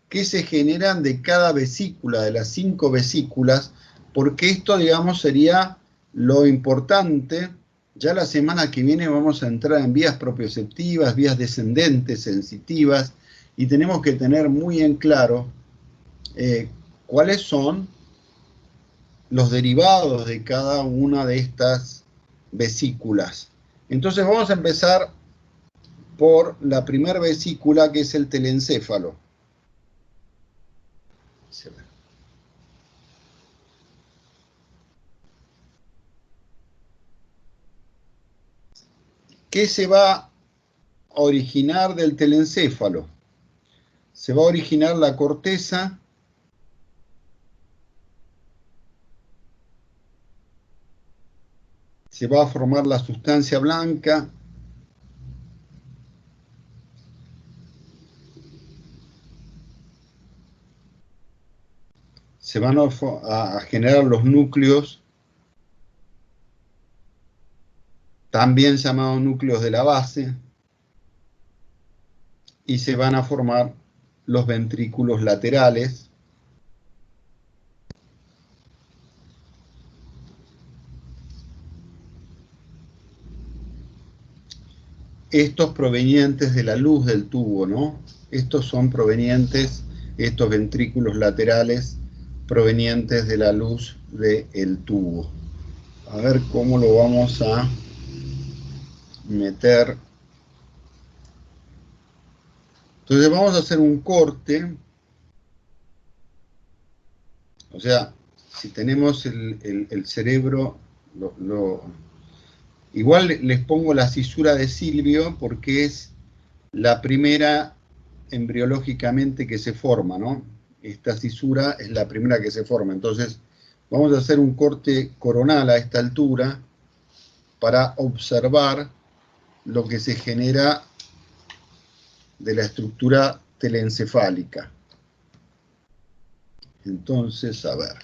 que se generan de cada vesícula, de las 5 vesículas, porque esto, digamos, sería lo importante. Ya la semana que viene vamos a entrar en vías propioceptivas, vías descendentes, sensitivas, y tenemos que tener muy en claro cuáles son los derivados de cada una de estas vesículas. Entonces vamos a empezar por la primera vesícula, que es el telencéfalo. ¿Qué se va a originar del telencéfalo? Se va a originar la corteza, se va a formar la sustancia blanca, se van a generar los núcleos, también llamados núcleos de la base, y se van a formar los ventrículos laterales. Estos provenientes de la luz del tubo, ¿no? Estos son provenientes, estos ventrículos laterales, provenientes de la luz del tubo. A ver cómo lo vamos a meter. Entonces vamos a hacer un corte. O sea, si tenemos el cerebro, igual les pongo la cisura de Silvio porque es la primera embriológicamente que se forma, ¿no? Esta cisura es la primera que se forma. Entonces vamos a hacer un corte coronal a esta altura para observar lo que se genera de la estructura telencefálica. Entonces, a ver,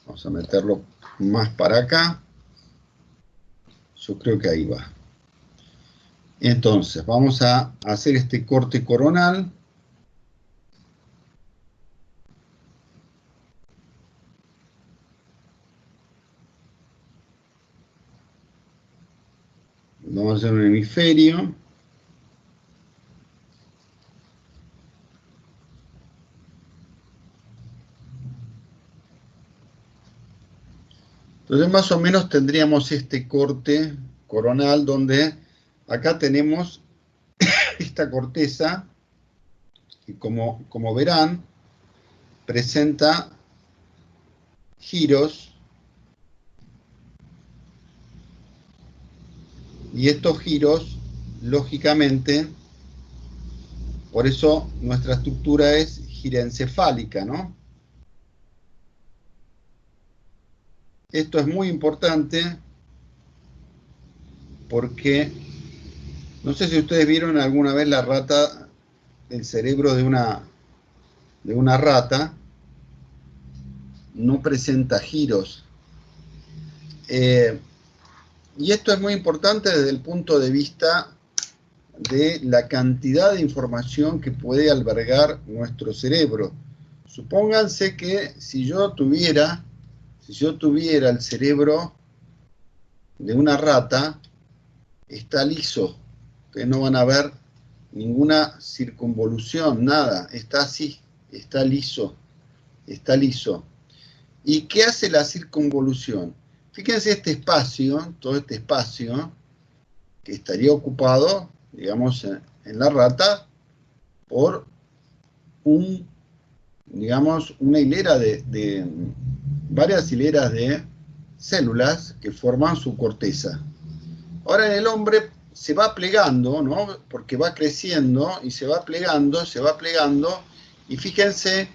vamos a meterlo más para acá. Yo creo que ahí va. Entonces, vamos a hacer este corte coronal. Vamos a hacer un hemisferio. Entonces más o menos tendríamos este corte coronal donde acá tenemos esta corteza y como verán presenta giros y estos giros lógicamente, por eso nuestra estructura es girencefálica, ¿no? Esto es muy importante porque, no sé si ustedes vieron alguna vez la rata, el cerebro de una rata, no presenta giros. Y esto es muy importante desde el punto de vista de la cantidad de información que puede albergar nuestro cerebro. Supónganse que si yo tuviera el cerebro de una rata, está liso. Ustedes no van a ver ninguna circunvolución, nada. Está así, está liso. Está liso. ¿Y qué hace la circunvolución? Fíjense este espacio, todo este espacio, que estaría ocupado, digamos, en la rata, por un digamos, una hilera de varias hileras de células que forman su corteza. Ahora en el hombre se va plegando, ¿no? Porque va creciendo y se va plegando, y fíjense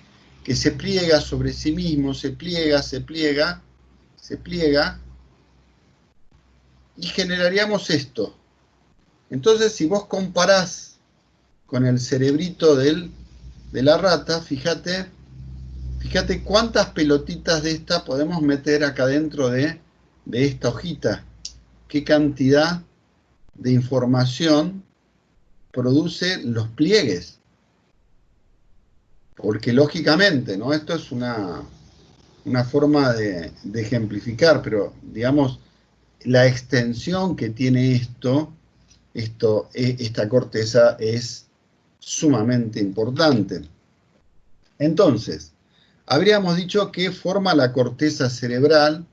que se pliega sobre sí mismo, se pliega, y generaríamos esto. Entonces, si vos comparás con el cerebrito de la rata, fíjate cuántas pelotitas de esta podemos meter acá dentro de esta hojita. Qué cantidad de información produce los pliegues. Porque lógicamente, ¿no? Esto es una forma de ejemplificar, pero digamos, la extensión que tiene esta corteza es sumamente importante. Entonces, habríamos dicho que forma la corteza cerebral,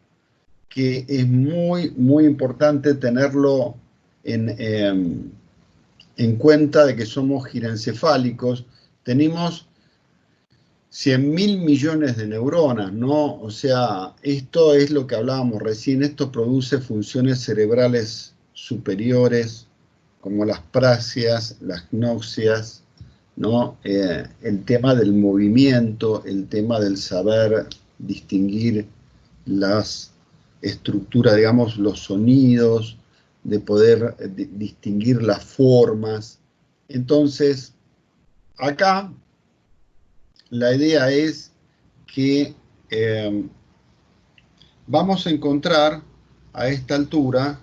que es muy, muy importante tenerlo en cuenta de que somos girencefálicos. Tenemos 100.000 millones de neuronas, ¿no? O sea, esto es lo que hablábamos recién, esto produce funciones cerebrales superiores, como las prasias, las gnoxias, ¿no? El tema del movimiento, el tema del saber distinguir las estructuras, digamos, los sonidos, de poder distinguir las formas. Entonces, acá la idea es que vamos a encontrar a esta altura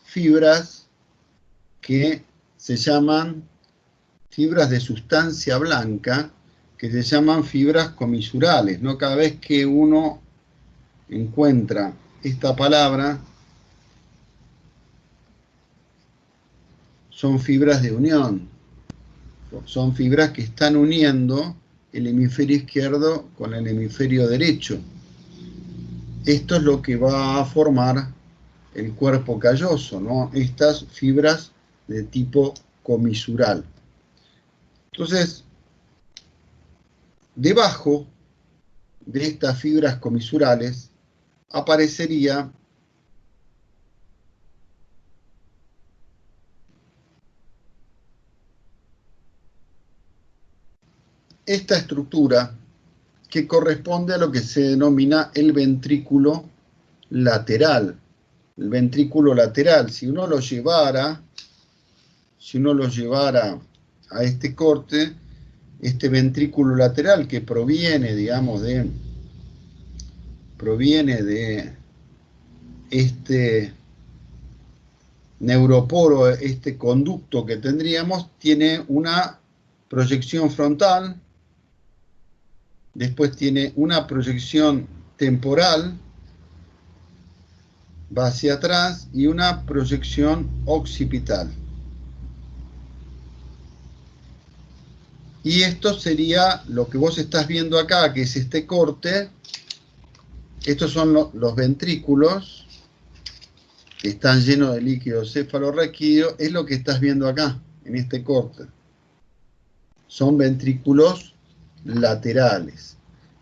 fibras que se llaman fibras de sustancia blanca, que se llaman fibras comisurales, ¿no? Cada vez que uno encuentra esta palabra, son fibras de unión. Son fibras que están uniendo el hemisferio izquierdo con el hemisferio derecho. Esto es lo que va a formar el cuerpo calloso, ¿no? Estas fibras de tipo comisural. Entonces, debajo de estas fibras comisurales aparecería esta estructura que corresponde a lo que se denomina el ventrículo lateral. El ventrículo lateral, si uno lo llevara a este corte, este ventrículo lateral que proviene, digamos, proviene de este neuroporo, este conducto que tendríamos, tiene una proyección frontal, después tiene una proyección temporal, va hacia atrás, y una proyección occipital. Y esto sería lo que vos estás viendo acá, que es este corte. Estos son los ventrículos, que están llenos de líquido cefalorraquídeo. Es lo que estás viendo acá, en este corte. Son ventrículos laterales.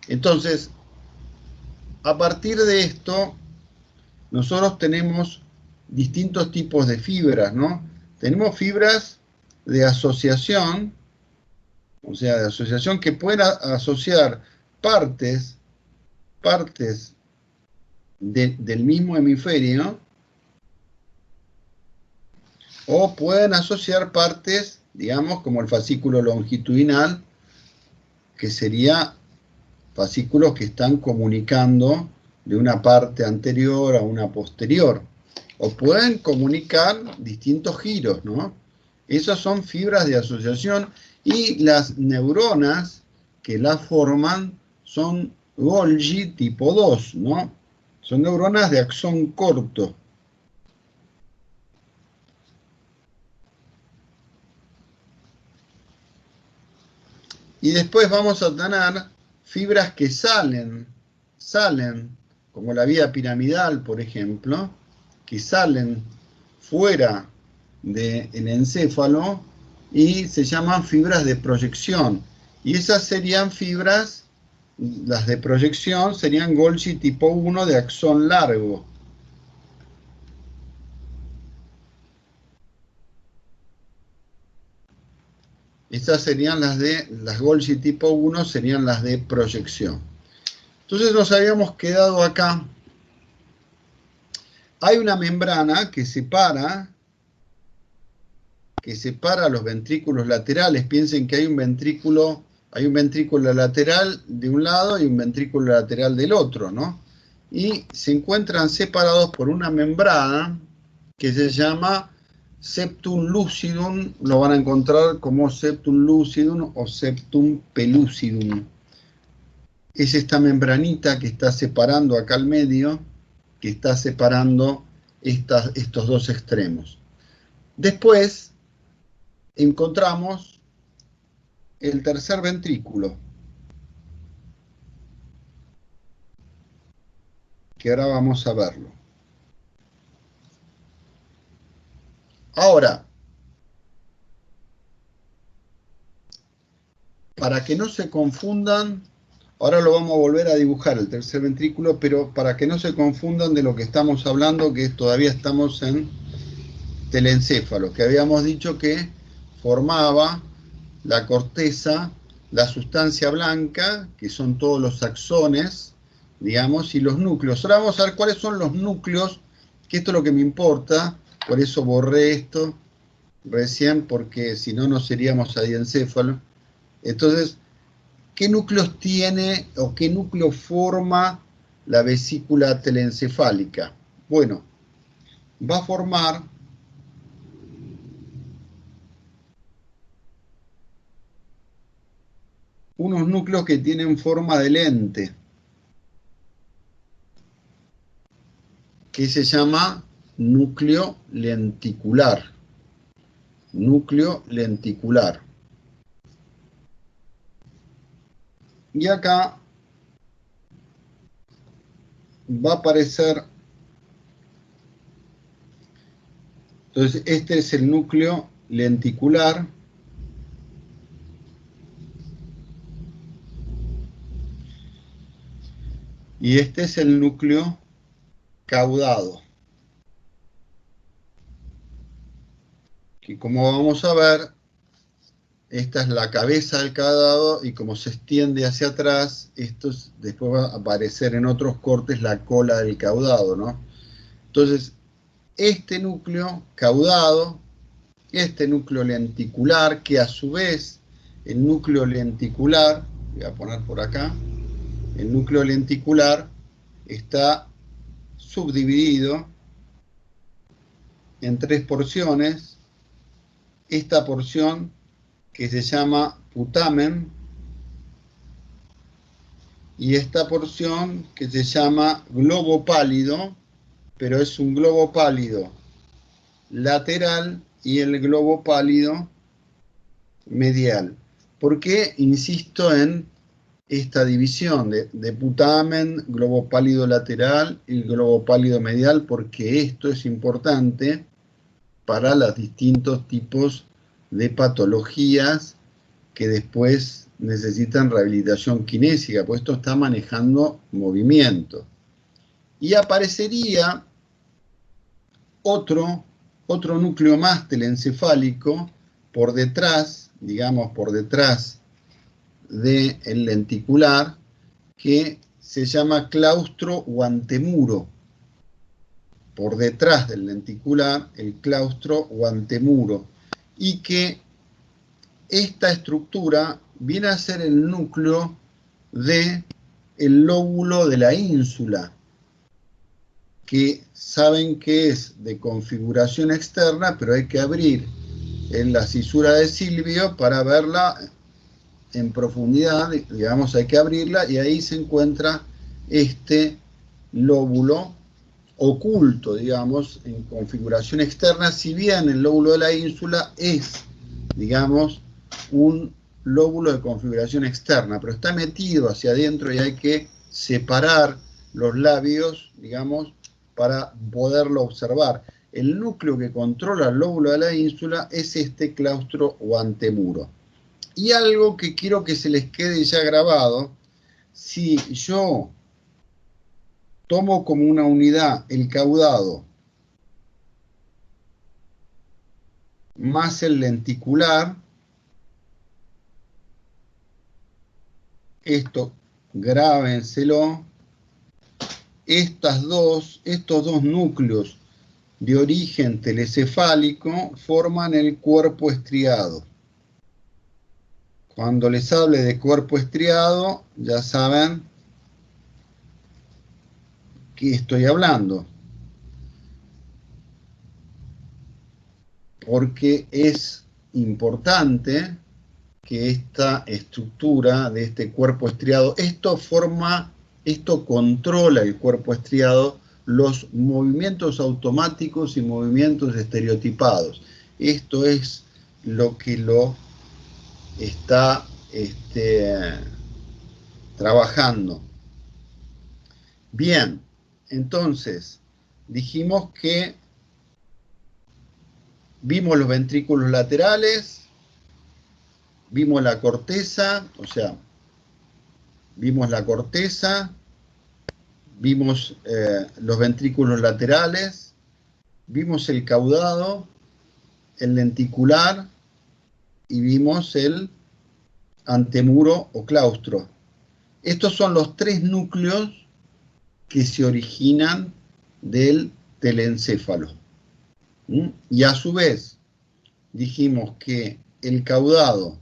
Entonces, a partir de esto, nosotros tenemos distintos tipos de fibras, ¿no? Tenemos fibras de asociación, o sea, de asociación que pueden asociar partes del mismo hemisferio, o pueden asociar partes, digamos, como el fascículo longitudinal, que sería fascículos que están comunicando de una parte anterior a una posterior, o pueden comunicar distintos giros, ¿no? Esas son fibras de asociación, y las neuronas que las forman son Golgi tipo 2, ¿no? Son neuronas de axón corto. Y después vamos a tener fibras que salen, como la vía piramidal, por ejemplo, que salen fuera del encéfalo y se llaman fibras de proyección. Y esas serían fibras, las de proyección serían Golgi tipo 1 de axón largo. Estas serían las Golgi tipo 1, serían las de proyección. Entonces nos habíamos quedado acá. Hay una membrana que separa los ventrículos laterales. Piensen que hay un ventrículo lateral de un lado y un ventrículo lateral del otro, ¿no? Y se encuentran separados por una membrana que se llama septum lucidum, lo van a encontrar como septum lucidum o septum pellucidum. Es esta membranita que está separando acá al medio, que está separando estos dos extremos. Después encontramos el tercer ventrículo, que ahora vamos a verlo. Ahora, para que no se confundan, ahora lo vamos a volver a dibujar el tercer ventrículo, pero para que no se confundan de lo que estamos hablando, que todavía estamos en telencéfalo, que habíamos dicho que formaba la corteza, la sustancia blanca, que son todos los axones, digamos, y los núcleos. Ahora vamos a ver cuáles son los núcleos, que esto es lo que me importa. Por eso borré esto recién, porque si no, no seríamos adiencéfalo. Entonces, ¿qué núcleos tiene o qué núcleo forma la vesícula telencefálica? Bueno, va a formar unos núcleos que tienen forma de lente, que se llama núcleo lenticular. Núcleo lenticular. Y acá va a aparecer, entonces este es el núcleo lenticular. Y este es el núcleo caudado, que como vamos a ver, esta es la cabeza del caudado y como se extiende hacia atrás, después va a aparecer en otros cortes la cola del caudado, ¿no? Entonces, este núcleo caudado, este núcleo lenticular, que a su vez el núcleo lenticular, voy a poner por acá, el núcleo lenticular está subdividido en tres porciones. Esta porción que se llama putamen y esta porción que se llama globo pálido, pero es un globo pálido lateral y el globo pálido medial. ¿Por qué insisto en esta división de putamen, globo pálido lateral y globo pálido medial? Porque esto es importante para los distintos tipos de patologías que después necesitan rehabilitación kinésica, pues esto está manejando movimiento. Y aparecería otro núcleo más telencefálico por detrás, digamos por detrás del lenticular, que se llama claustro o antemuro. Por detrás del lenticular, el claustro o antemuro. Y que esta estructura viene a ser el núcleo del lóbulo de la ínsula, que saben que es de configuración externa, pero hay que abrir en la cisura de Silvio para verla en profundidad, digamos, hay que abrirla y ahí se encuentra este lóbulo oculto, digamos, en configuración externa, si bien el lóbulo de la ínsula es, digamos, un lóbulo de configuración externa, pero está metido hacia adentro y hay que separar los labios, digamos, para poderlo observar. el núcleo que controla el lóbulo de la ínsula es este claustro o antemuro. Y algo que quiero que se les quede ya grabado, si yo tomo como una unidad el caudado más el lenticular, esto grábenselo, estos dos núcleos de origen telecefálico forman el cuerpo estriado. Cuando les hable de cuerpo estriado, ya saben qué estoy hablando. Porque es importante que esta estructura de este cuerpo estriado, esto controla el cuerpo estriado, los movimientos automáticos y movimientos estereotipados. Esto es lo que lo está trabajando. Bien, entonces, dijimos que vimos los ventrículos laterales, vimos la corteza, o sea, vimos la corteza, vimos los ventrículos laterales, vimos el caudado, el lenticular y vimos el antemuro o claustro. Estos son los tres núcleos que se originan del telencéfalo. Y a su vez dijimos que el caudado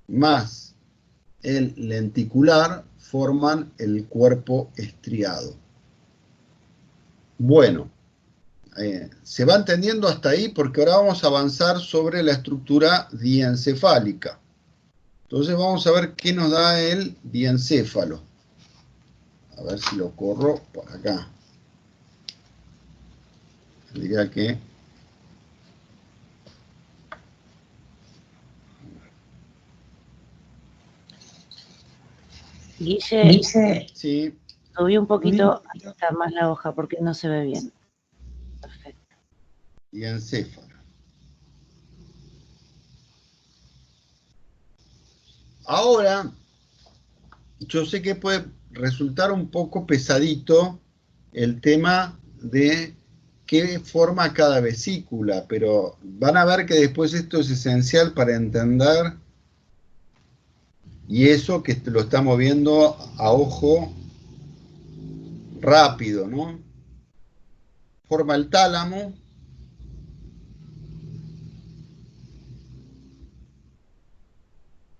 más el lenticular forman el cuerpo estriado. Bueno, se va entendiendo hasta ahí porque ahora vamos a avanzar sobre la estructura diencefálica. Entonces vamos a ver qué nos da el diencéfalo. A ver si lo corro por acá. Diría que... Guille, Sí. subí un poquito hasta más la hoja porque no se ve bien. Perfecto. Diencéfalo. Ahora, yo sé que puede resultar un poco pesadito el tema de qué forma cada vesícula, pero van a ver que después esto es esencial para entender, y eso que lo estamos viendo a ojo rápido, ¿no? Forma el tálamo,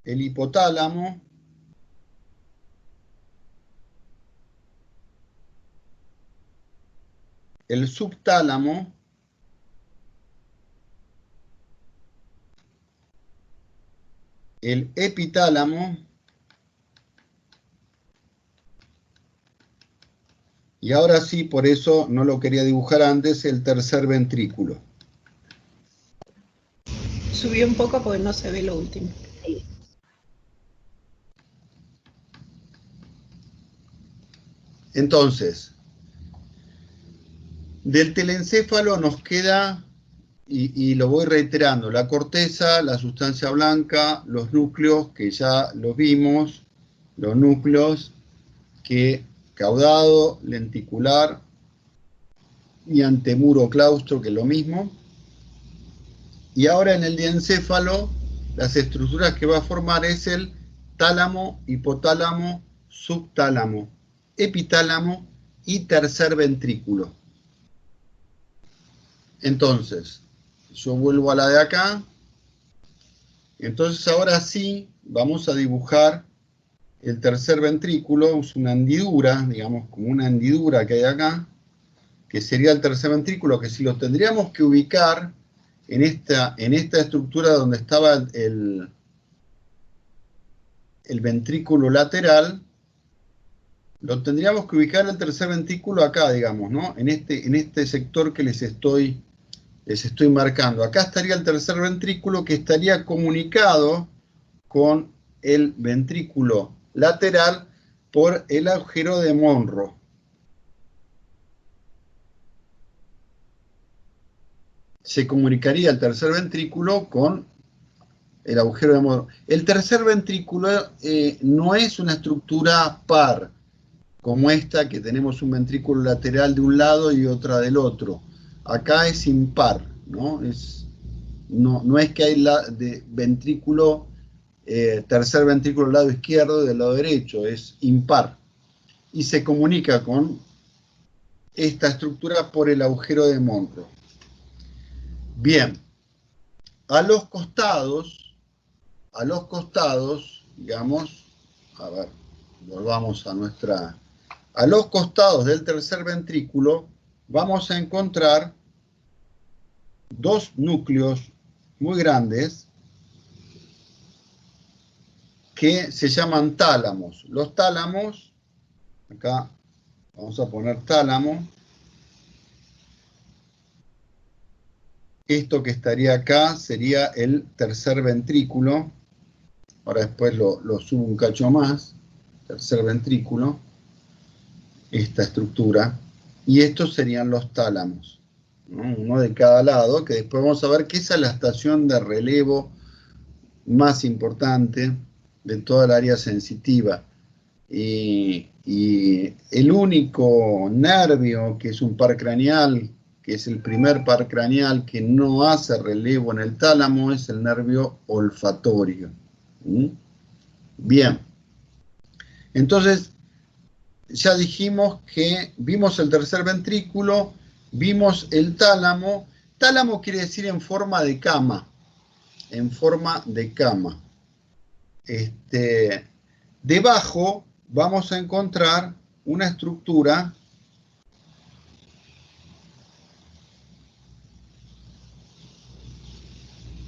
el hipotálamo, el subtálamo, el epitálamo y ahora sí, por eso no lo quería dibujar antes, el tercer ventrículo. Subí un poco porque no se ve lo último. Entonces, del telencéfalo nos queda, y lo voy reiterando, la corteza, la sustancia blanca, los núcleos que ya los vimos, los núcleos que caudado, lenticular y antemuro claustro, que es lo mismo. Y ahora en el diencéfalo, las estructuras que va a formar es el tálamo, hipotálamo, subtálamo, epitálamo y tercer ventrículo. Entonces, yo vuelvo a la de acá. Entonces ahora sí vamos a dibujar el tercer ventrículo. Es una hendidura, digamos, como una hendidura que hay acá, que sería el tercer ventrículo, que si lo tendríamos que ubicar en esta estructura donde estaba el ventrículo lateral, lo tendríamos que ubicar el tercer ventrículo acá, digamos, ¿no? En este sector que les estoy marcando. Acá estaría el tercer ventrículo que estaría comunicado con el ventrículo lateral por el agujero de Monro. se comunicaría el tercer ventrículo con el agujero de Monro. El tercer ventrículo no es una estructura par, como esta, que tenemos un ventrículo lateral de un lado y otra del otro. Acá es impar, ¿no? No es que hay ventrículo, tercer ventrículo del lado izquierdo y del lado derecho, es impar. Y se comunica con esta estructura por el agujero de Monro. Bien, a los costados, digamos, a ver, volvamos a los costados del tercer ventrículo vamos a encontrar dos núcleos muy grandes que se llaman tálamos. Los tálamos, acá vamos a poner tálamo. Esto que estaría acá sería el tercer ventrículo. Ahora después lo subo un cacho más. Tercer ventrículo. Esta estructura. Y estos serían los tálamos, ¿no? Uno de cada lado, que después vamos a ver que esa es la estación de relevo más importante de toda el área sensitiva. Y el único nervio que es un par craneal, que es el primer par craneal que no hace relevo en el tálamo, es el nervio olfatorio. Bien. Entonces, ya dijimos que vimos el tercer ventrículo, vimos el tálamo. Tálamo quiere decir en forma de cama. En forma de cama. Debajo vamos a encontrar una estructura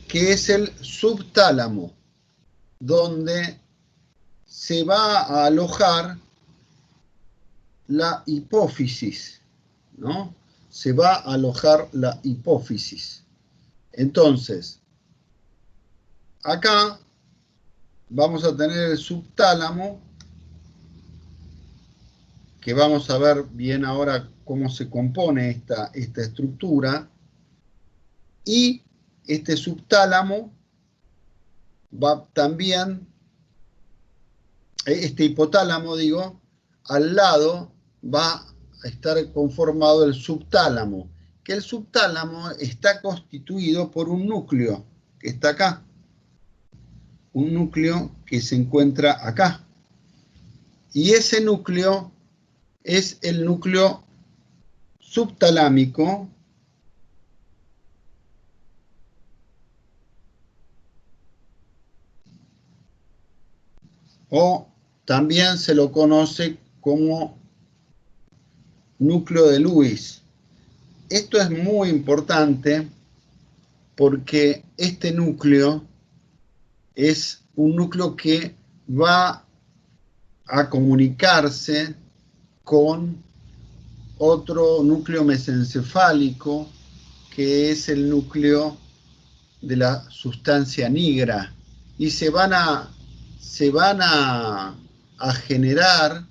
que es el subtálamo, donde se va a alojar la hipófisis, ¿no? Se va a alojar la hipófisis. Entonces, acá vamos a tener el subtálamo, que vamos a ver bien ahora cómo se compone esta estructura, y este subtálamo va también, este hipotálamo, digo, al lado va a estar conformado el subtálamo, que el subtálamo está constituido por un núcleo que está acá, un núcleo que se encuentra acá, y ese núcleo es el núcleo subtalámico, o también se lo conoce como núcleo de Lewis. Esto es muy importante porque este núcleo es un núcleo que va a comunicarse con otro núcleo mesencefálico, que es el núcleo de la sustancia nigra, y se van a generar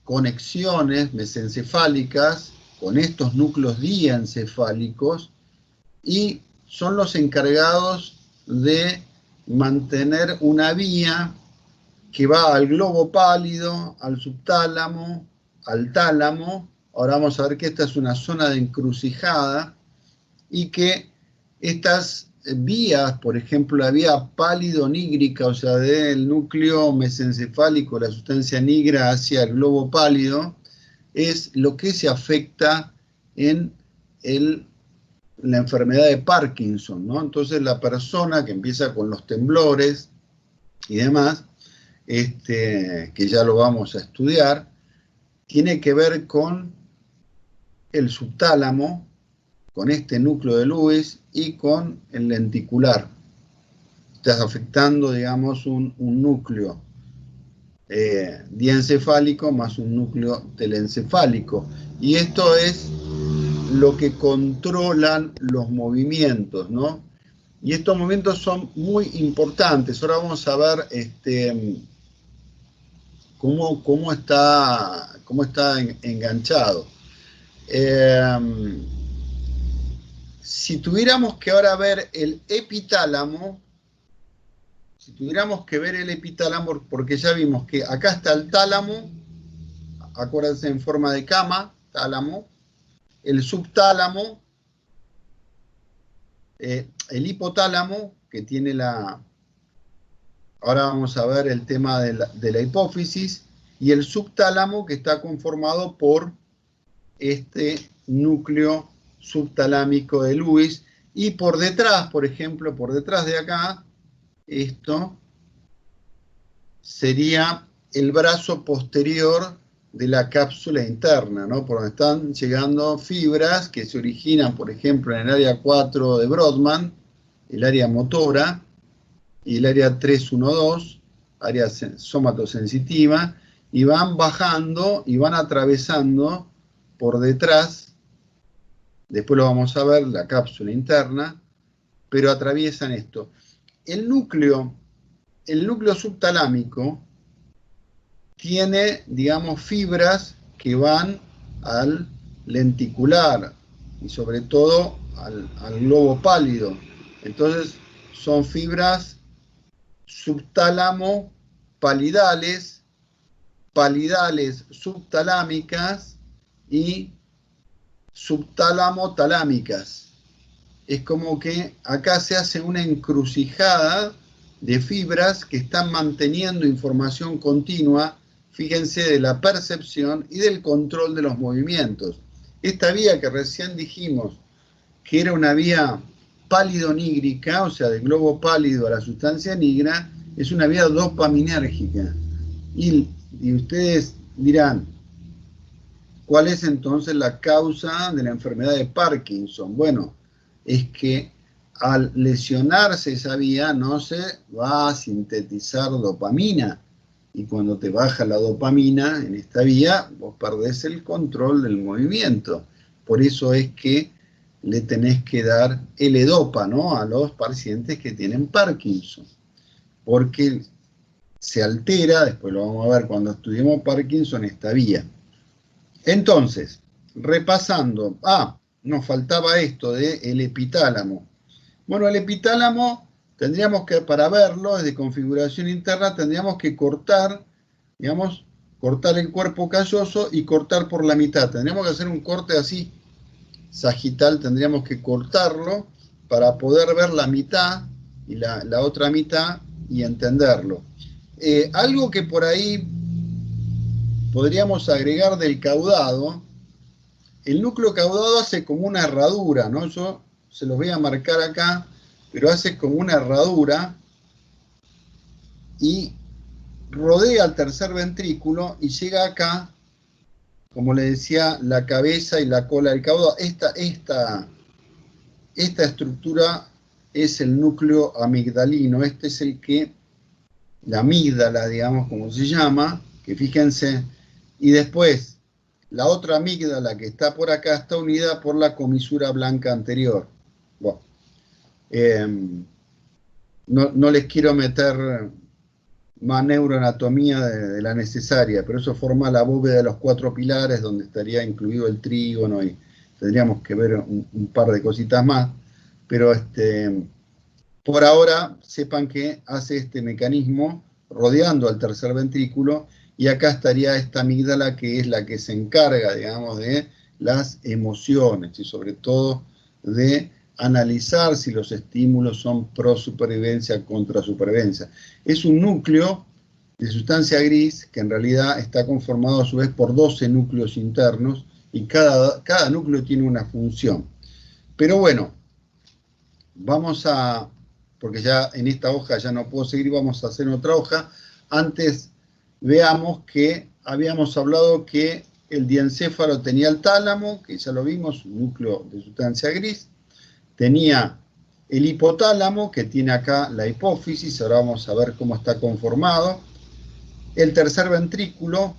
conexiones mesencefálicas con estos núcleos diencefálicos, y son los encargados de mantener una vía que va al globo pálido, al subtálamo, al tálamo. Ahora vamos a ver que esta es una zona de encrucijada y que estas vías, por ejemplo, la vía pálido-nígrica, o sea, del núcleo mesencefálico, la sustancia nigra hacia el globo pálido, es lo que se afecta en la enfermedad de Parkinson, ¿no? Entonces la persona que empieza con los temblores y demás, que ya lo vamos a estudiar, tiene que ver con el subtálamo, con este núcleo de Lewis y con el lenticular. Estás afectando, digamos, un núcleo diencefálico más un núcleo telencefálico. Y esto es lo que controlan los movimientos, ¿no? Y estos movimientos son muy importantes. Ahora vamos a ver cómo está enganchado. si tuviéramos que ahora ver el epitálamo, porque ya vimos que acá está el tálamo, acuérdense en forma de cama, tálamo, el subtálamo, el hipotálamo, que tiene la... Ahora vamos a ver el tema de la hipófisis, y el subtálamo, que está conformado por este núcleo subtalámico de Lewis, y por detrás, por ejemplo, por detrás de acá, esto sería el brazo posterior de la cápsula interna, ¿no? Por donde están llegando fibras que se originan, por ejemplo, en el área 4 de Brodmann, el área motora, y el área 312, área somatosensitiva, y van bajando y van atravesando por detrás, después lo vamos a ver, la cápsula interna, pero atraviesan esto. El núcleo subtalámico tiene, digamos, fibras que van al lenticular y sobre todo al globo pálido. Entonces son fibras subtálamo palidales, palidales subtalámicas y subtálamo talámicas. Es como que acá se hace una encrucijada de fibras que están manteniendo información continua, fíjense, de la percepción y del control de los movimientos. Esta vía que recién dijimos que era una vía pálido-nígrica, o sea, del globo pálido a la sustancia negra, es una vía dopaminérgica. Y ustedes dirán, ¿cuál es entonces la causa de la enfermedad de Parkinson? Bueno, es que al lesionarse esa vía no se va a sintetizar dopamina. Y cuando te baja la dopamina en esta vía, vos perdés el control del movimiento. Por eso es que le tenés que dar L-Dopa, ¿no?, a los pacientes que tienen Parkinson. Porque se altera, después lo vamos a ver cuando estudiemos Parkinson, esta vía. Entonces, repasando, nos faltaba esto del epitálamo. Bueno, el epitálamo tendríamos que, para verlo desde configuración interna, tendríamos que cortar, digamos, cortar el cuerpo calloso y cortar por la mitad. Tendríamos que hacer un corte así, sagital, tendríamos que cortarlo para poder ver la mitad y la otra mitad y entenderlo. Algo que por ahí podríamos agregar del caudado, el núcleo caudado hace como una herradura, ¿no? Yo se los voy a marcar acá, pero hace como una herradura y rodea el tercer ventrículo y llega acá, como le decía, la cabeza y la cola del caudado. Esta estructura es el núcleo amigdalino, este es el que, la amígdala, digamos, como se llama, que fíjense, y después la otra amígdala que está por acá está unida por la comisura blanca anterior. Bueno, no les quiero meter más neuroanatomía de la necesaria, pero eso forma la bóveda de los 4 pilares, donde estaría incluido el trígono, y tendríamos que ver un par de cositas más, pero por ahora sepan que hace este mecanismo rodeando al tercer ventrículo, y acá estaría esta amígdala que es la que se encarga, digamos, de las emociones y sobre todo de analizar si los estímulos son pro supervivencia, contra supervivencia. Es un núcleo de sustancia gris que en realidad está conformado a su vez por 12 núcleos internos y cada núcleo tiene una función. Pero bueno, vamos a, porque ya en esta hoja ya no puedo seguir, vamos a hacer otra hoja. Antes veamos que habíamos hablado que el diencéfalo tenía el tálamo, que ya lo vimos, un núcleo de sustancia gris. Tenía el hipotálamo, que tiene acá la hipófisis, ahora vamos a ver cómo está conformado. El tercer ventrículo,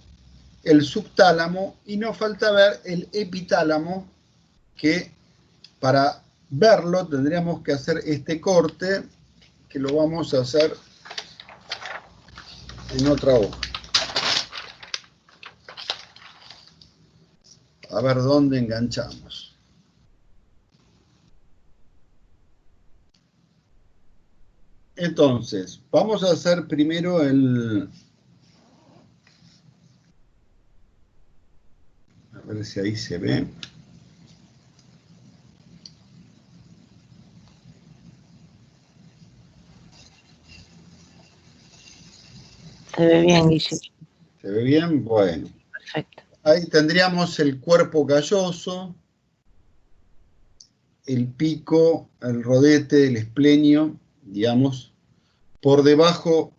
el subtálamo, y nos falta ver el epitálamo, que para verlo tendríamos que hacer este corte, que lo vamos a hacer en otra hoja. A ver dónde enganchamos. Entonces, vamos a hacer primero el... A ver si ahí se ve. Se ve bien, Guille. ¿Se ve bien? Bueno. Perfecto. Ahí tendríamos el cuerpo calloso, el pico, el rodete, el esplenio, digamos. Por debajo,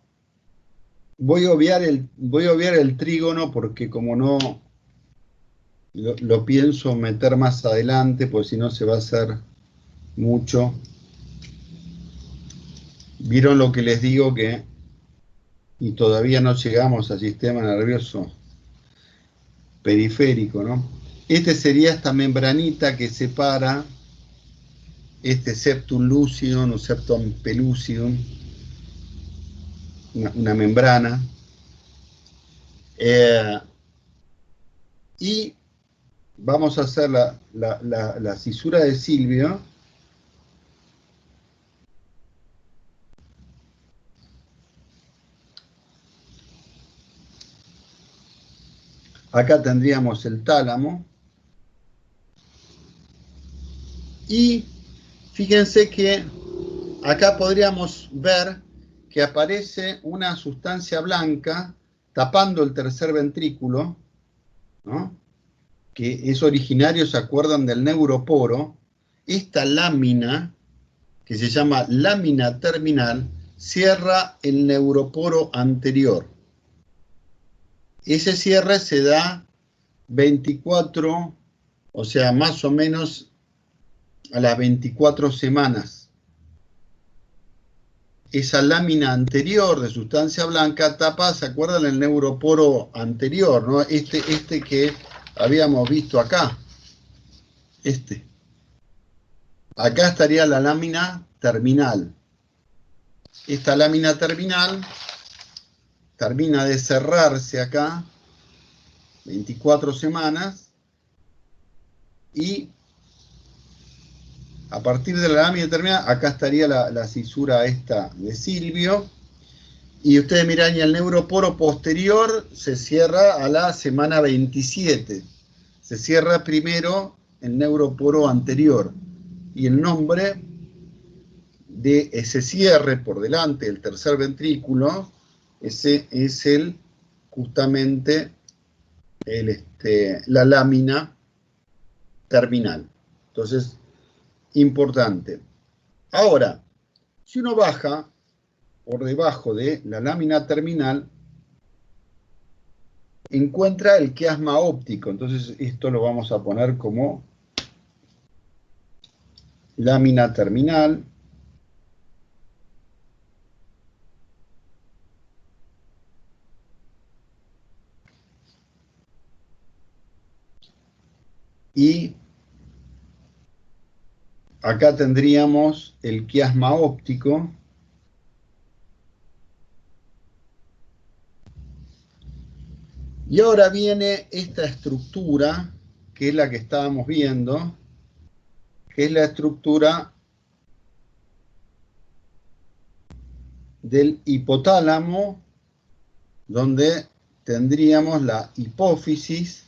voy a obviar el trígono porque como no lo pienso meter más adelante, pues si no se va a hacer mucho. ¿Vieron lo que les digo que y todavía no llegamos al sistema nervioso periférico, ¿no? Este sería esta membranita que separa este septum lucidum o septum pellucidum, una membrana. Y vamos a hacer la cisura de Silvio. Acá tendríamos el tálamo. Y fíjense que acá podríamos ver que aparece una sustancia blanca tapando el tercer ventrículo, ¿no? Que es originario, ¿se acuerdan del neuroporo? Esta lámina, que se llama lámina terminal, cierra el neuroporo anterior. Ese cierre se da 24, o sea, más o menos a las 24 semanas. Esa lámina anterior de sustancia blanca tapa, ¿se acuerdan el neuroporo anterior, ¿no? Este que habíamos visto acá. Acá estaría la lámina terminal. Esta lámina terminal termina de cerrarse acá, 24 semanas, y a partir de la lámina terminal, acá estaría la cisura esta de Silvio, y ustedes miran, y el neuroporo posterior se cierra a la semana 27, se cierra primero el neuroporo anterior, y el nombre de ese cierre por delante del tercer ventrículo, ese es justamente la lámina terminal. Entonces, importante. Ahora, si uno baja por debajo de la lámina terminal, encuentra el quiasma óptico. Entonces, esto lo vamos a poner como lámina terminal. Y acá tendríamos el quiasma óptico. Y ahora viene esta estructura, que es la que estábamos viendo, que es la estructura del hipotálamo, donde tendríamos la hipófisis.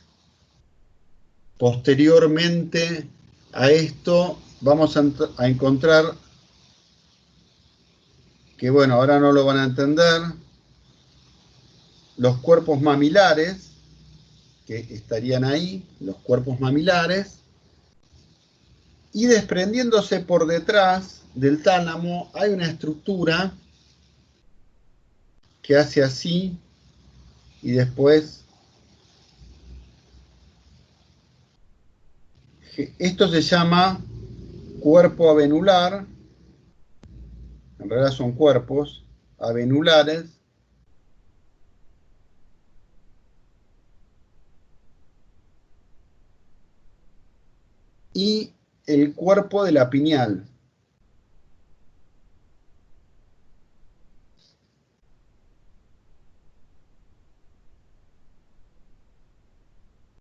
Posteriormente a esto vamos a encontrar que, bueno, ahora no lo van a entender, los cuerpos mamilares, que estarían ahí, los cuerpos mamilares, y desprendiéndose por detrás del tálamo hay una estructura que hace así, y después esto se llama cuerpo avenular, en realidad son cuerpos avenulares, y el cuerpo de la pineal.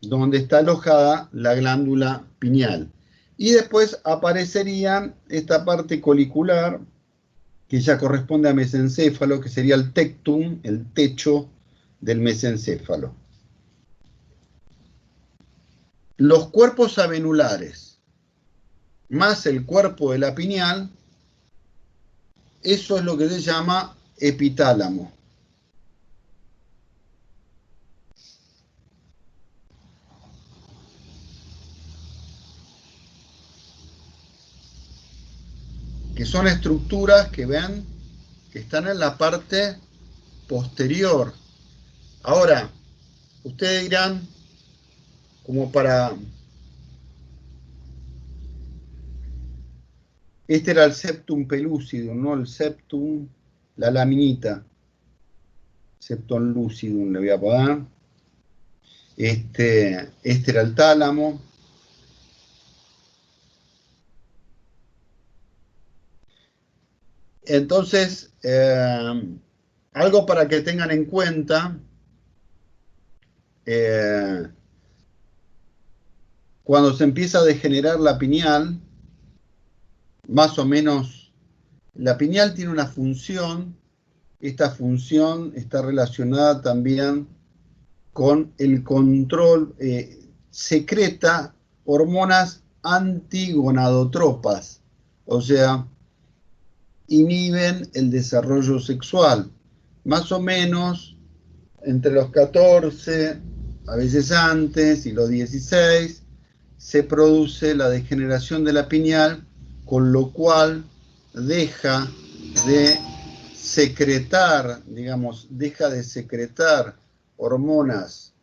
Donde está alojada la glándula pineal. Y después aparecería esta parte colicular, que ya corresponde a mesencéfalo, que sería el tectum, el techo del mesencéfalo. Los cuerpos avenulares más el cuerpo de la pineal, eso es lo que se llama epitálamo. Que son estructuras que ven que están en la parte posterior. Ahora, ustedes dirán, como para... Este era el septum pellucidum, ¿no? El septum, la laminita. Septum lucidum le voy a poner. Este era el tálamo. Entonces, algo para que tengan en cuenta, cuando se empieza a degenerar la pineal, más o menos, la pineal tiene una función, esta función está relacionada también con el control, secreta hormonas antigonadotropas, o sea, inhiben el desarrollo sexual. Más o menos entre los 14, a veces antes, y los 16, se produce la degeneración de la pineal, con lo cual deja de secretar, digamos, deja de secretar hormonas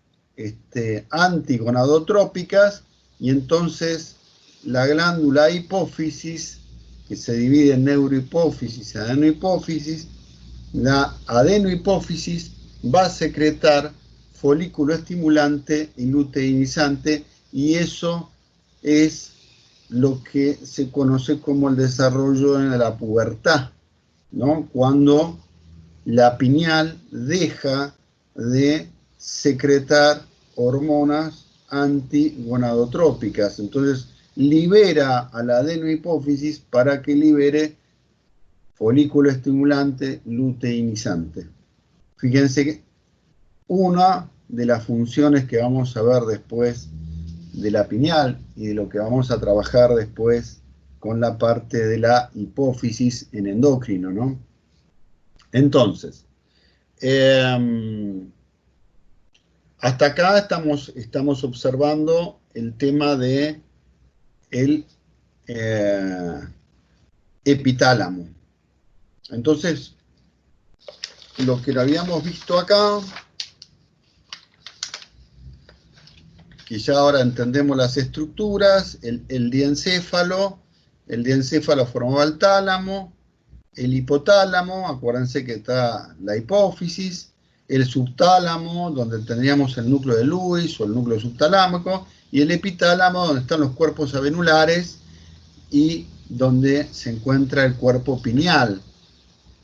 antigonadotrópicas, y entonces la glándula hipófisis, que se divide en neurohipófisis y adenohipófisis, la adenohipófisis va a secretar folículo estimulante y luteinizante, y eso es lo que se conoce como el desarrollo en la pubertad, ¿no? Cuando la pineal deja de secretar hormonas antigonadotrópicas, entonces libera a la adenohipófisis para que libere folículo estimulante luteinizante. Fíjense que una de las funciones que vamos a ver después de la pineal y de lo que vamos a trabajar después con la parte de la hipófisis en endocrino, ¿no? Entonces, hasta acá estamos observando el tema de el epitálamo. Entonces, lo que lo habíamos visto acá, que ya ahora entendemos las estructuras, el diencéfalo formaba el tálamo, el hipotálamo, acuérdense que está la hipófisis, el subtálamo, donde tendríamos el núcleo de Lewis o el núcleo subtalámico, y el epitálamo, donde están los cuerpos avenulares y donde se encuentra el cuerpo pineal.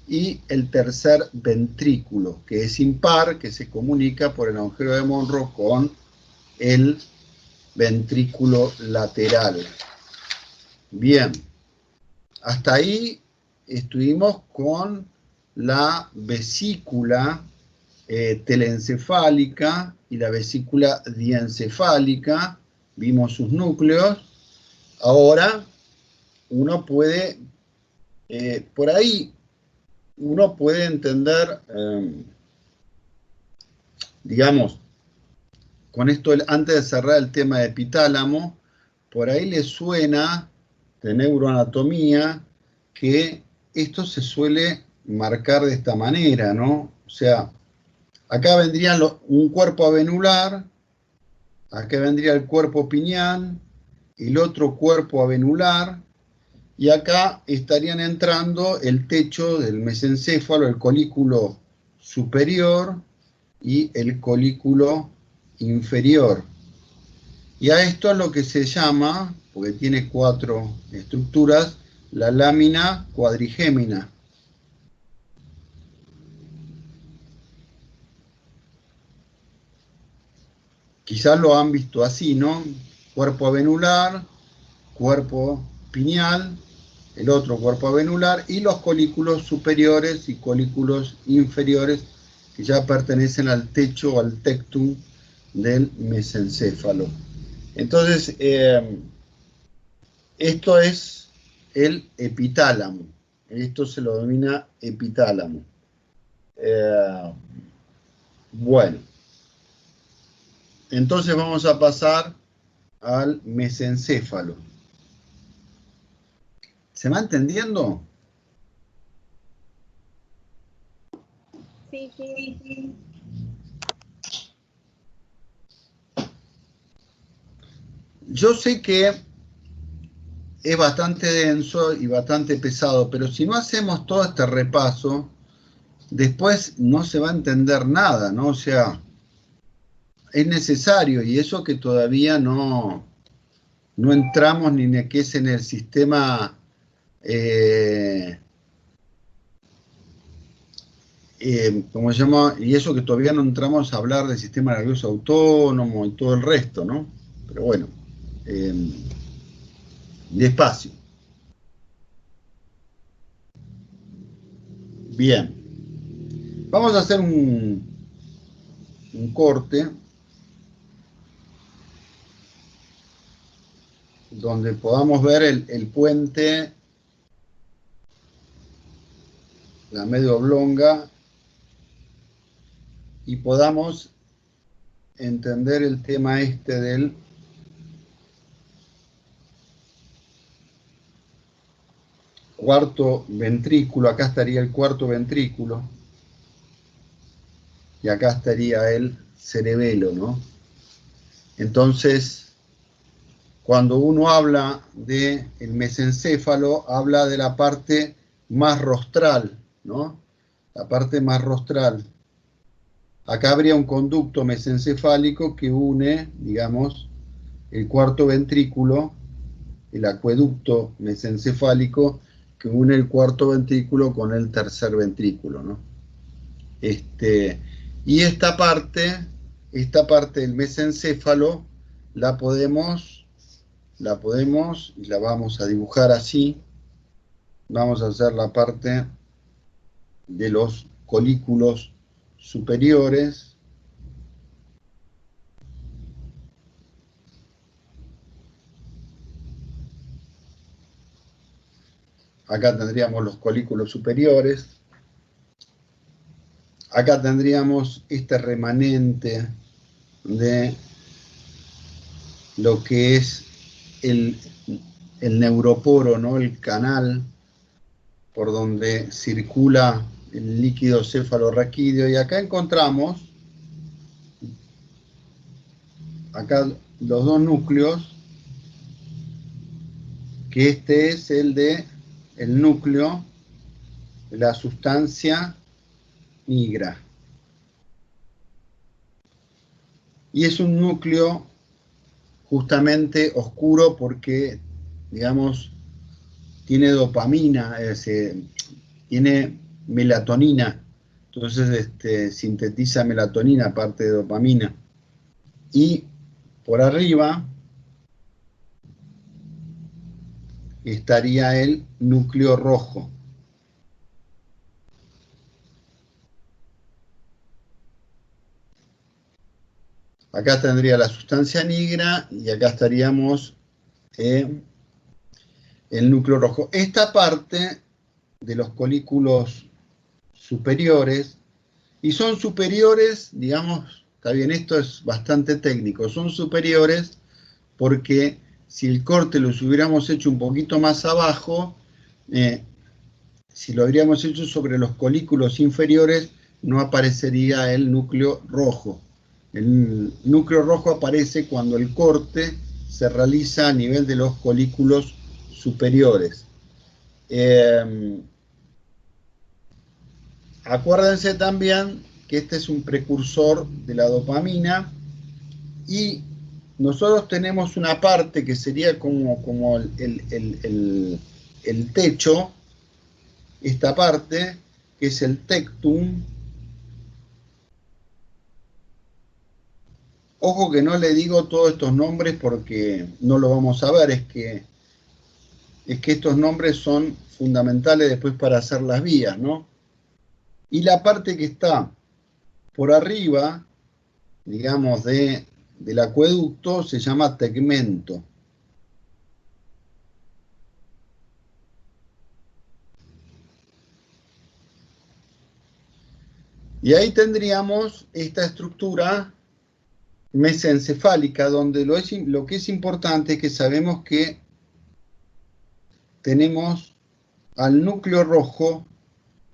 Y el tercer ventrículo, que es impar, que se comunica por el agujero de Monro con el ventrículo lateral. Bien, hasta ahí estuvimos con la vesícula telencefálica y la vesícula diencefálica, vimos sus núcleos. Ahora uno puede, por ahí, uno puede entender, digamos, con esto, antes de cerrar el tema de epitálamo, por ahí le suena de neuroanatomía que esto se suele marcar de esta manera, ¿no? O sea, acá vendría un cuerpo avenular, acá vendría el cuerpo pineal, el otro cuerpo avenular, y acá estarían entrando el techo del mesencéfalo, el colículo superior y el colículo inferior. Y a esto es lo que se llama, porque tiene 4 estructuras, la lámina cuadrigémina. Quizás lo han visto así, ¿no? Cuerpo avenular, cuerpo pineal el otro cuerpo venular, y los colículos superiores y colículos inferiores que ya pertenecen al techo o al tectum del mesencéfalo. Entonces, esto es el epitálamo. Esto se lo denomina epitálamo. Bueno, entonces vamos a pasar al mesencéfalo. ¿Se va entendiendo? Sí. Yo sé que es bastante denso y bastante pesado, pero si no hacemos todo este repaso, después no se va a entender nada, ¿no? O sea, es necesario, y eso que todavía no entramos ni en qué es en el sistema ¿cómo se llama? Y eso que todavía no entramos a hablar del sistema nervioso autónomo y todo el resto, ¿no? Pero bueno, despacio. Bien. Vamos a hacer un corte donde podamos ver el puente, la medio oblonga, y podamos entender el tema este del cuarto ventrículo. Acá estaría el cuarto ventrículo y acá estaría el cerebelo, ¿no? Entonces, cuando uno habla del mesencéfalo, habla de la parte más rostral, ¿no? La parte más rostral. Acá habría un conducto mesencefálico que une, digamos, el cuarto ventrículo, el acueducto mesencefálico que une el cuarto ventrículo con el tercer ventrículo, ¿no? Y esta parte del mesencéfalo la podemos y la vamos a dibujar así. Vamos a hacer la parte de los colículos superiores. Acá tendríamos los colículos superiores. Acá tendríamos este remanente de lo que es el neuroporo, ¿no? El canal por donde circula el líquido cefalorraquídeo. Y acá encontramos acá los dos núcleos, que este es el núcleo de la sustancia nigra. Y es un núcleo justamente oscuro porque, digamos, tiene dopamina, tiene melatonina. Entonces sintetiza melatonina aparte de dopamina. Y por arriba estaría el núcleo rojo. Acá tendría la sustancia negra y acá estaríamos el núcleo rojo. Esta parte de los colículos superiores, y son superiores, digamos, está bien, esto es bastante técnico, son superiores porque si el corte los hubiéramos hecho un poquito más abajo, si lo hubiéramos hecho sobre los colículos inferiores, no aparecería el núcleo rojo. El núcleo rojo aparece cuando el corte se realiza a nivel de los colículos superiores. Acuérdense también que este es un precursor de la dopamina y nosotros tenemos una parte que sería como el techo, esta parte que es el tectum. Ojo que no le digo todos estos nombres porque no lo vamos a ver, es que es que estos nombres son fundamentales después para hacer las vías, ¿no? Y la parte que está por arriba, digamos, del acueducto se llama tegmento. Y ahí tendríamos esta estructura mesencefálica, donde lo que es importante es que sabemos que tenemos al núcleo rojo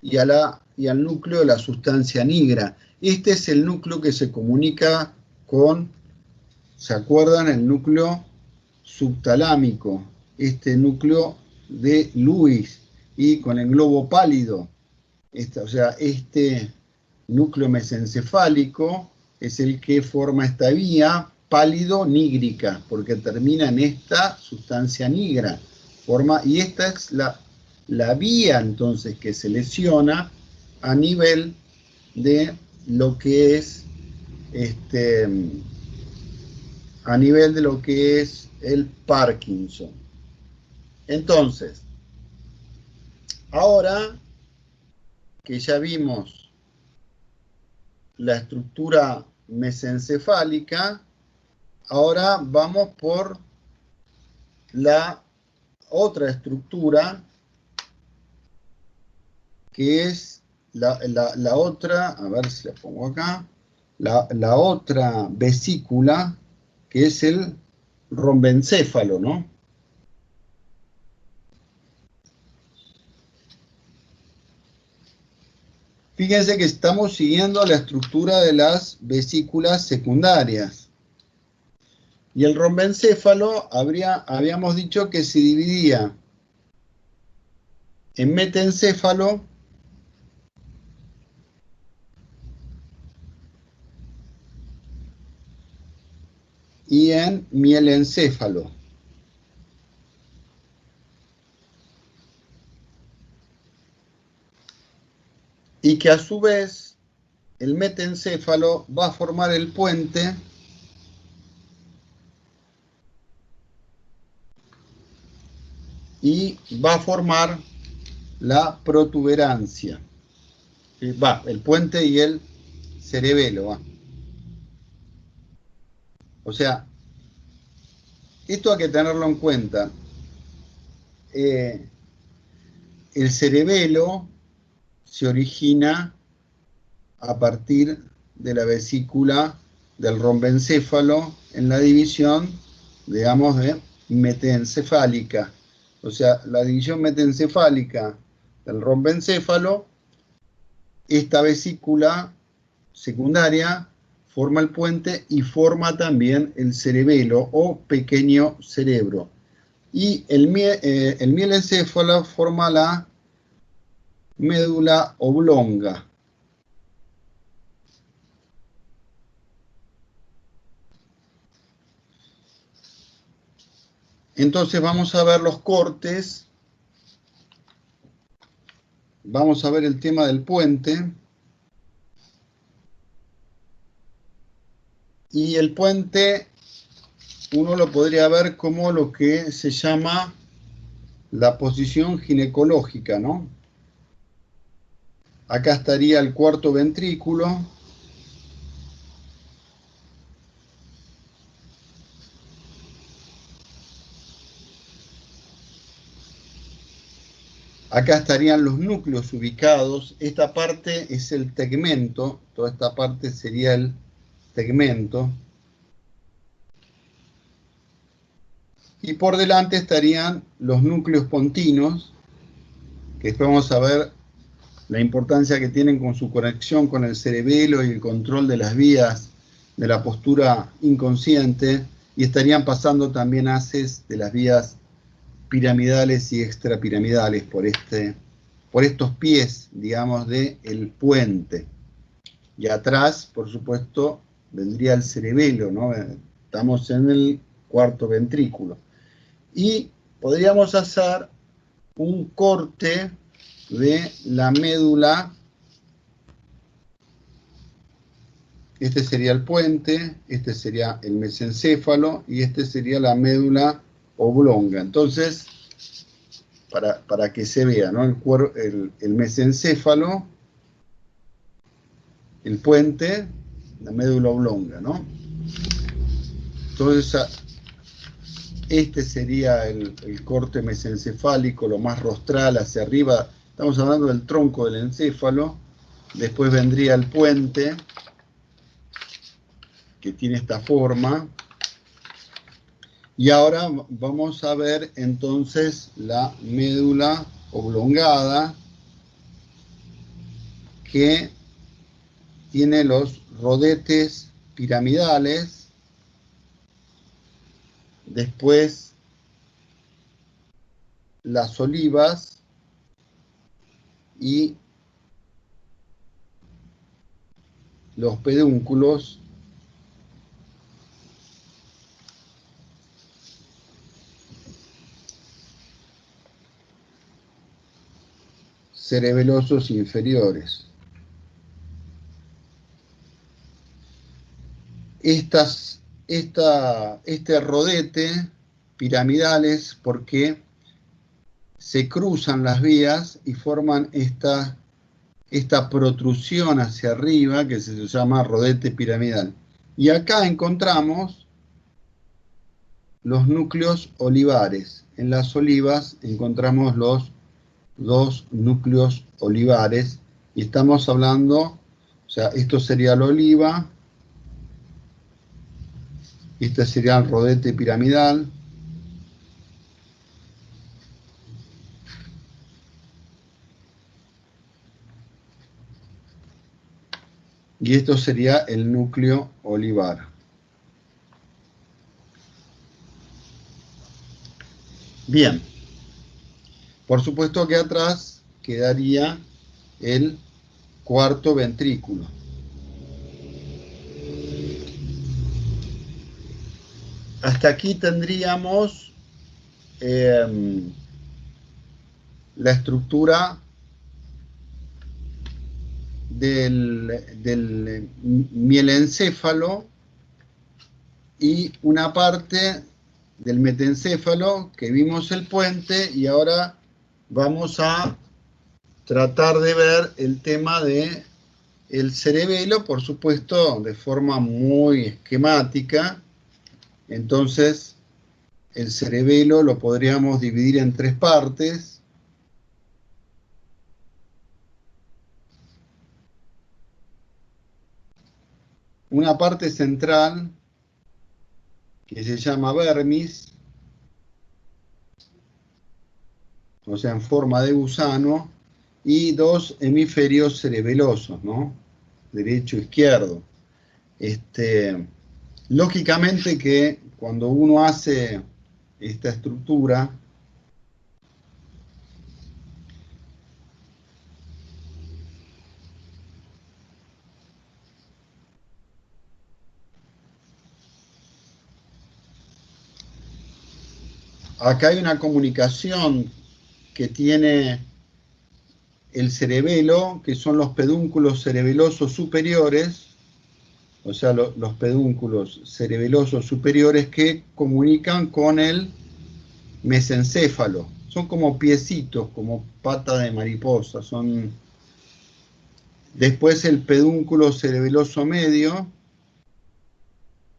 y al núcleo de la sustancia negra. Este es el núcleo que se comunica con, ¿se acuerdan? El núcleo subtalámico, este núcleo de Lewis, y con el globo pálido. O sea, este núcleo mesencefálico es el que forma esta vía pálido-nígrica, porque termina en esta sustancia negra. Y esta es la vía, entonces, que se lesiona a nivel de lo que es el Parkinson. Entonces, ahora que ya vimos la estructura mesencefálica, ahora vamos por la otra estructura, que es la otra, a ver si la pongo acá, la otra vesícula, que es el rombencéfalo, ¿no? Fíjense que estamos siguiendo la estructura de las vesículas secundarias. Y el rombencéfalo habíamos dicho que se dividía en metencéfalo y en mielencéfalo. Y que a su vez el metencéfalo va a formar el puente y va a formar la protuberancia. El puente y el cerebelo. O sea, esto hay que tenerlo en cuenta. El cerebelo se origina a partir de la vesícula del rombencéfalo en la división, digamos, de metencefálica. O sea, la división metencefálica del rombencéfalo, esta vesícula secundaria forma el puente y forma también el cerebelo o pequeño cerebro. Y el mielencéfalo forma la médula oblonga. Entonces vamos a ver los cortes. Vamos a ver el tema del puente. Y el puente uno lo podría ver como lo que se llama la posición ginecológica, ¿no? Acá estaría el cuarto ventrículo. Acá estarían los núcleos ubicados. Esta parte es el tegmento. Toda esta parte sería el tegmento. Y por delante estarían los núcleos pontinos, que después vamos a ver la importancia que tienen con su conexión con el cerebelo y el control de las vías de la postura inconsciente, y estarían pasando también haces de las vías piramidales y extrapiramidales por estos pies, digamos, del puente. Y atrás, por supuesto, vendría el cerebelo, ¿no? Estamos en el cuarto ventrículo. Y podríamos hacer un corte de la médula. Este sería el puente, este sería el mesencéfalo y este sería la médula oblonga. Entonces, para que se vea, ¿no? El mesencéfalo, el puente, la médula oblonga, ¿no? Entonces, este sería el corte mesencefálico, lo más rostral hacia arriba. Estamos hablando del tronco del encéfalo. Después vendría el puente, que tiene esta forma. Y ahora vamos a ver entonces la médula oblongada, que tiene los rodetes piramidales. Después las olivas y los pedúnculos cerebelosos inferiores. Este rodete piramidales porque se cruzan las vías y forman esta protrusión hacia arriba que se llama rodete piramidal. Y acá encontramos los núcleos olivares. En las olivas encontramos los dos núcleos olivares y estamos hablando, o sea, esto sería la oliva, este sería el rodete piramidal, y esto sería el núcleo olivar. Bien. Por supuesto que atrás quedaría el cuarto ventrículo. Hasta aquí tendríamos la estructura del mielencéfalo y una parte del metencéfalo, que vimos el puente, y ahora vamos a tratar de ver el tema de el cerebelo, por supuesto, de forma muy esquemática. Entonces, el cerebelo lo podríamos dividir en tres partes. Una parte central, que se llama vermis, o sea, en forma de gusano, y dos hemisferios cerebelosos, ¿no? Derecho e izquierdo. Lógicamente que cuando uno hace esta estructura, acá hay una comunicación que tiene el cerebelo, que son los pedúnculos cerebelosos superiores, o sea, los pedúnculos cerebelosos superiores que comunican con el mesencéfalo. Son como piecitos, como pata de mariposa. Después el pedúnculo cerebeloso medio,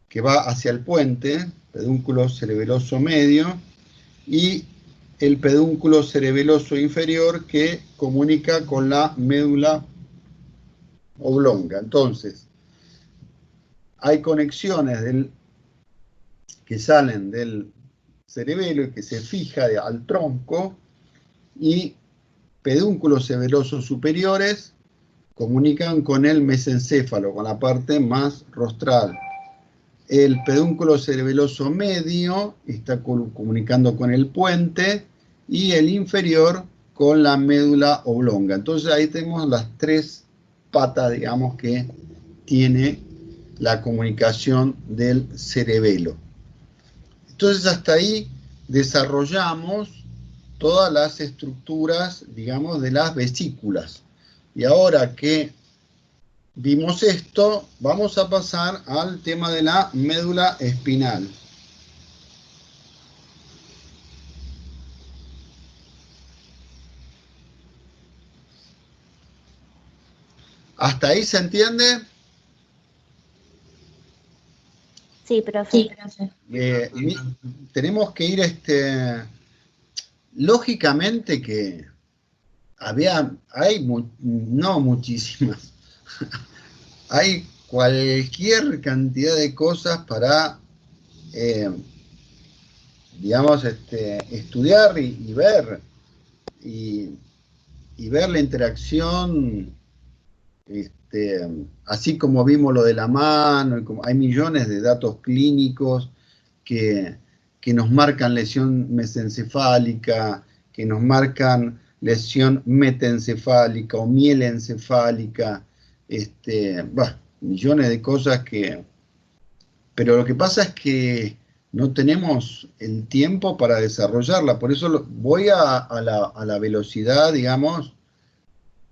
que va hacia el puente, pedúnculo cerebeloso medio, y el pedúnculo cerebeloso inferior que comunica con la médula oblonga. Entonces, hay conexiones que salen del cerebelo y que se fija al tronco, y pedúnculos cerebelosos superiores comunican con el mesencéfalo, con la parte más rostral. El pedúnculo cerebeloso medio está comunicando con el puente, y el inferior con la médula oblonga. Entonces ahí tenemos las tres patas, digamos, que tiene la comunicación del cerebelo. Entonces hasta ahí desarrollamos todas las estructuras, digamos, de las vesículas. Y ahora que vimos esto, vamos a pasar al tema de la médula espinal. ¿Hasta ahí se entiende? Sí, profe. Tenemos que ir, lógicamente que no muchísimas, hay cualquier cantidad de cosas para, digamos, estudiar y ver, y ver la interacción, así como vimos lo de la mano, y como hay millones de datos clínicos que nos marcan lesión mesencefálica, que nos marcan lesión metencefálica o mielencefálica, millones de cosas pero lo que pasa es que no tenemos el tiempo para desarrollarla, por eso voy a la velocidad, digamos,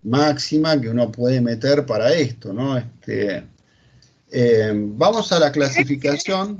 máxima que uno puede meter para esto, ¿no? Vamos a la clasificación.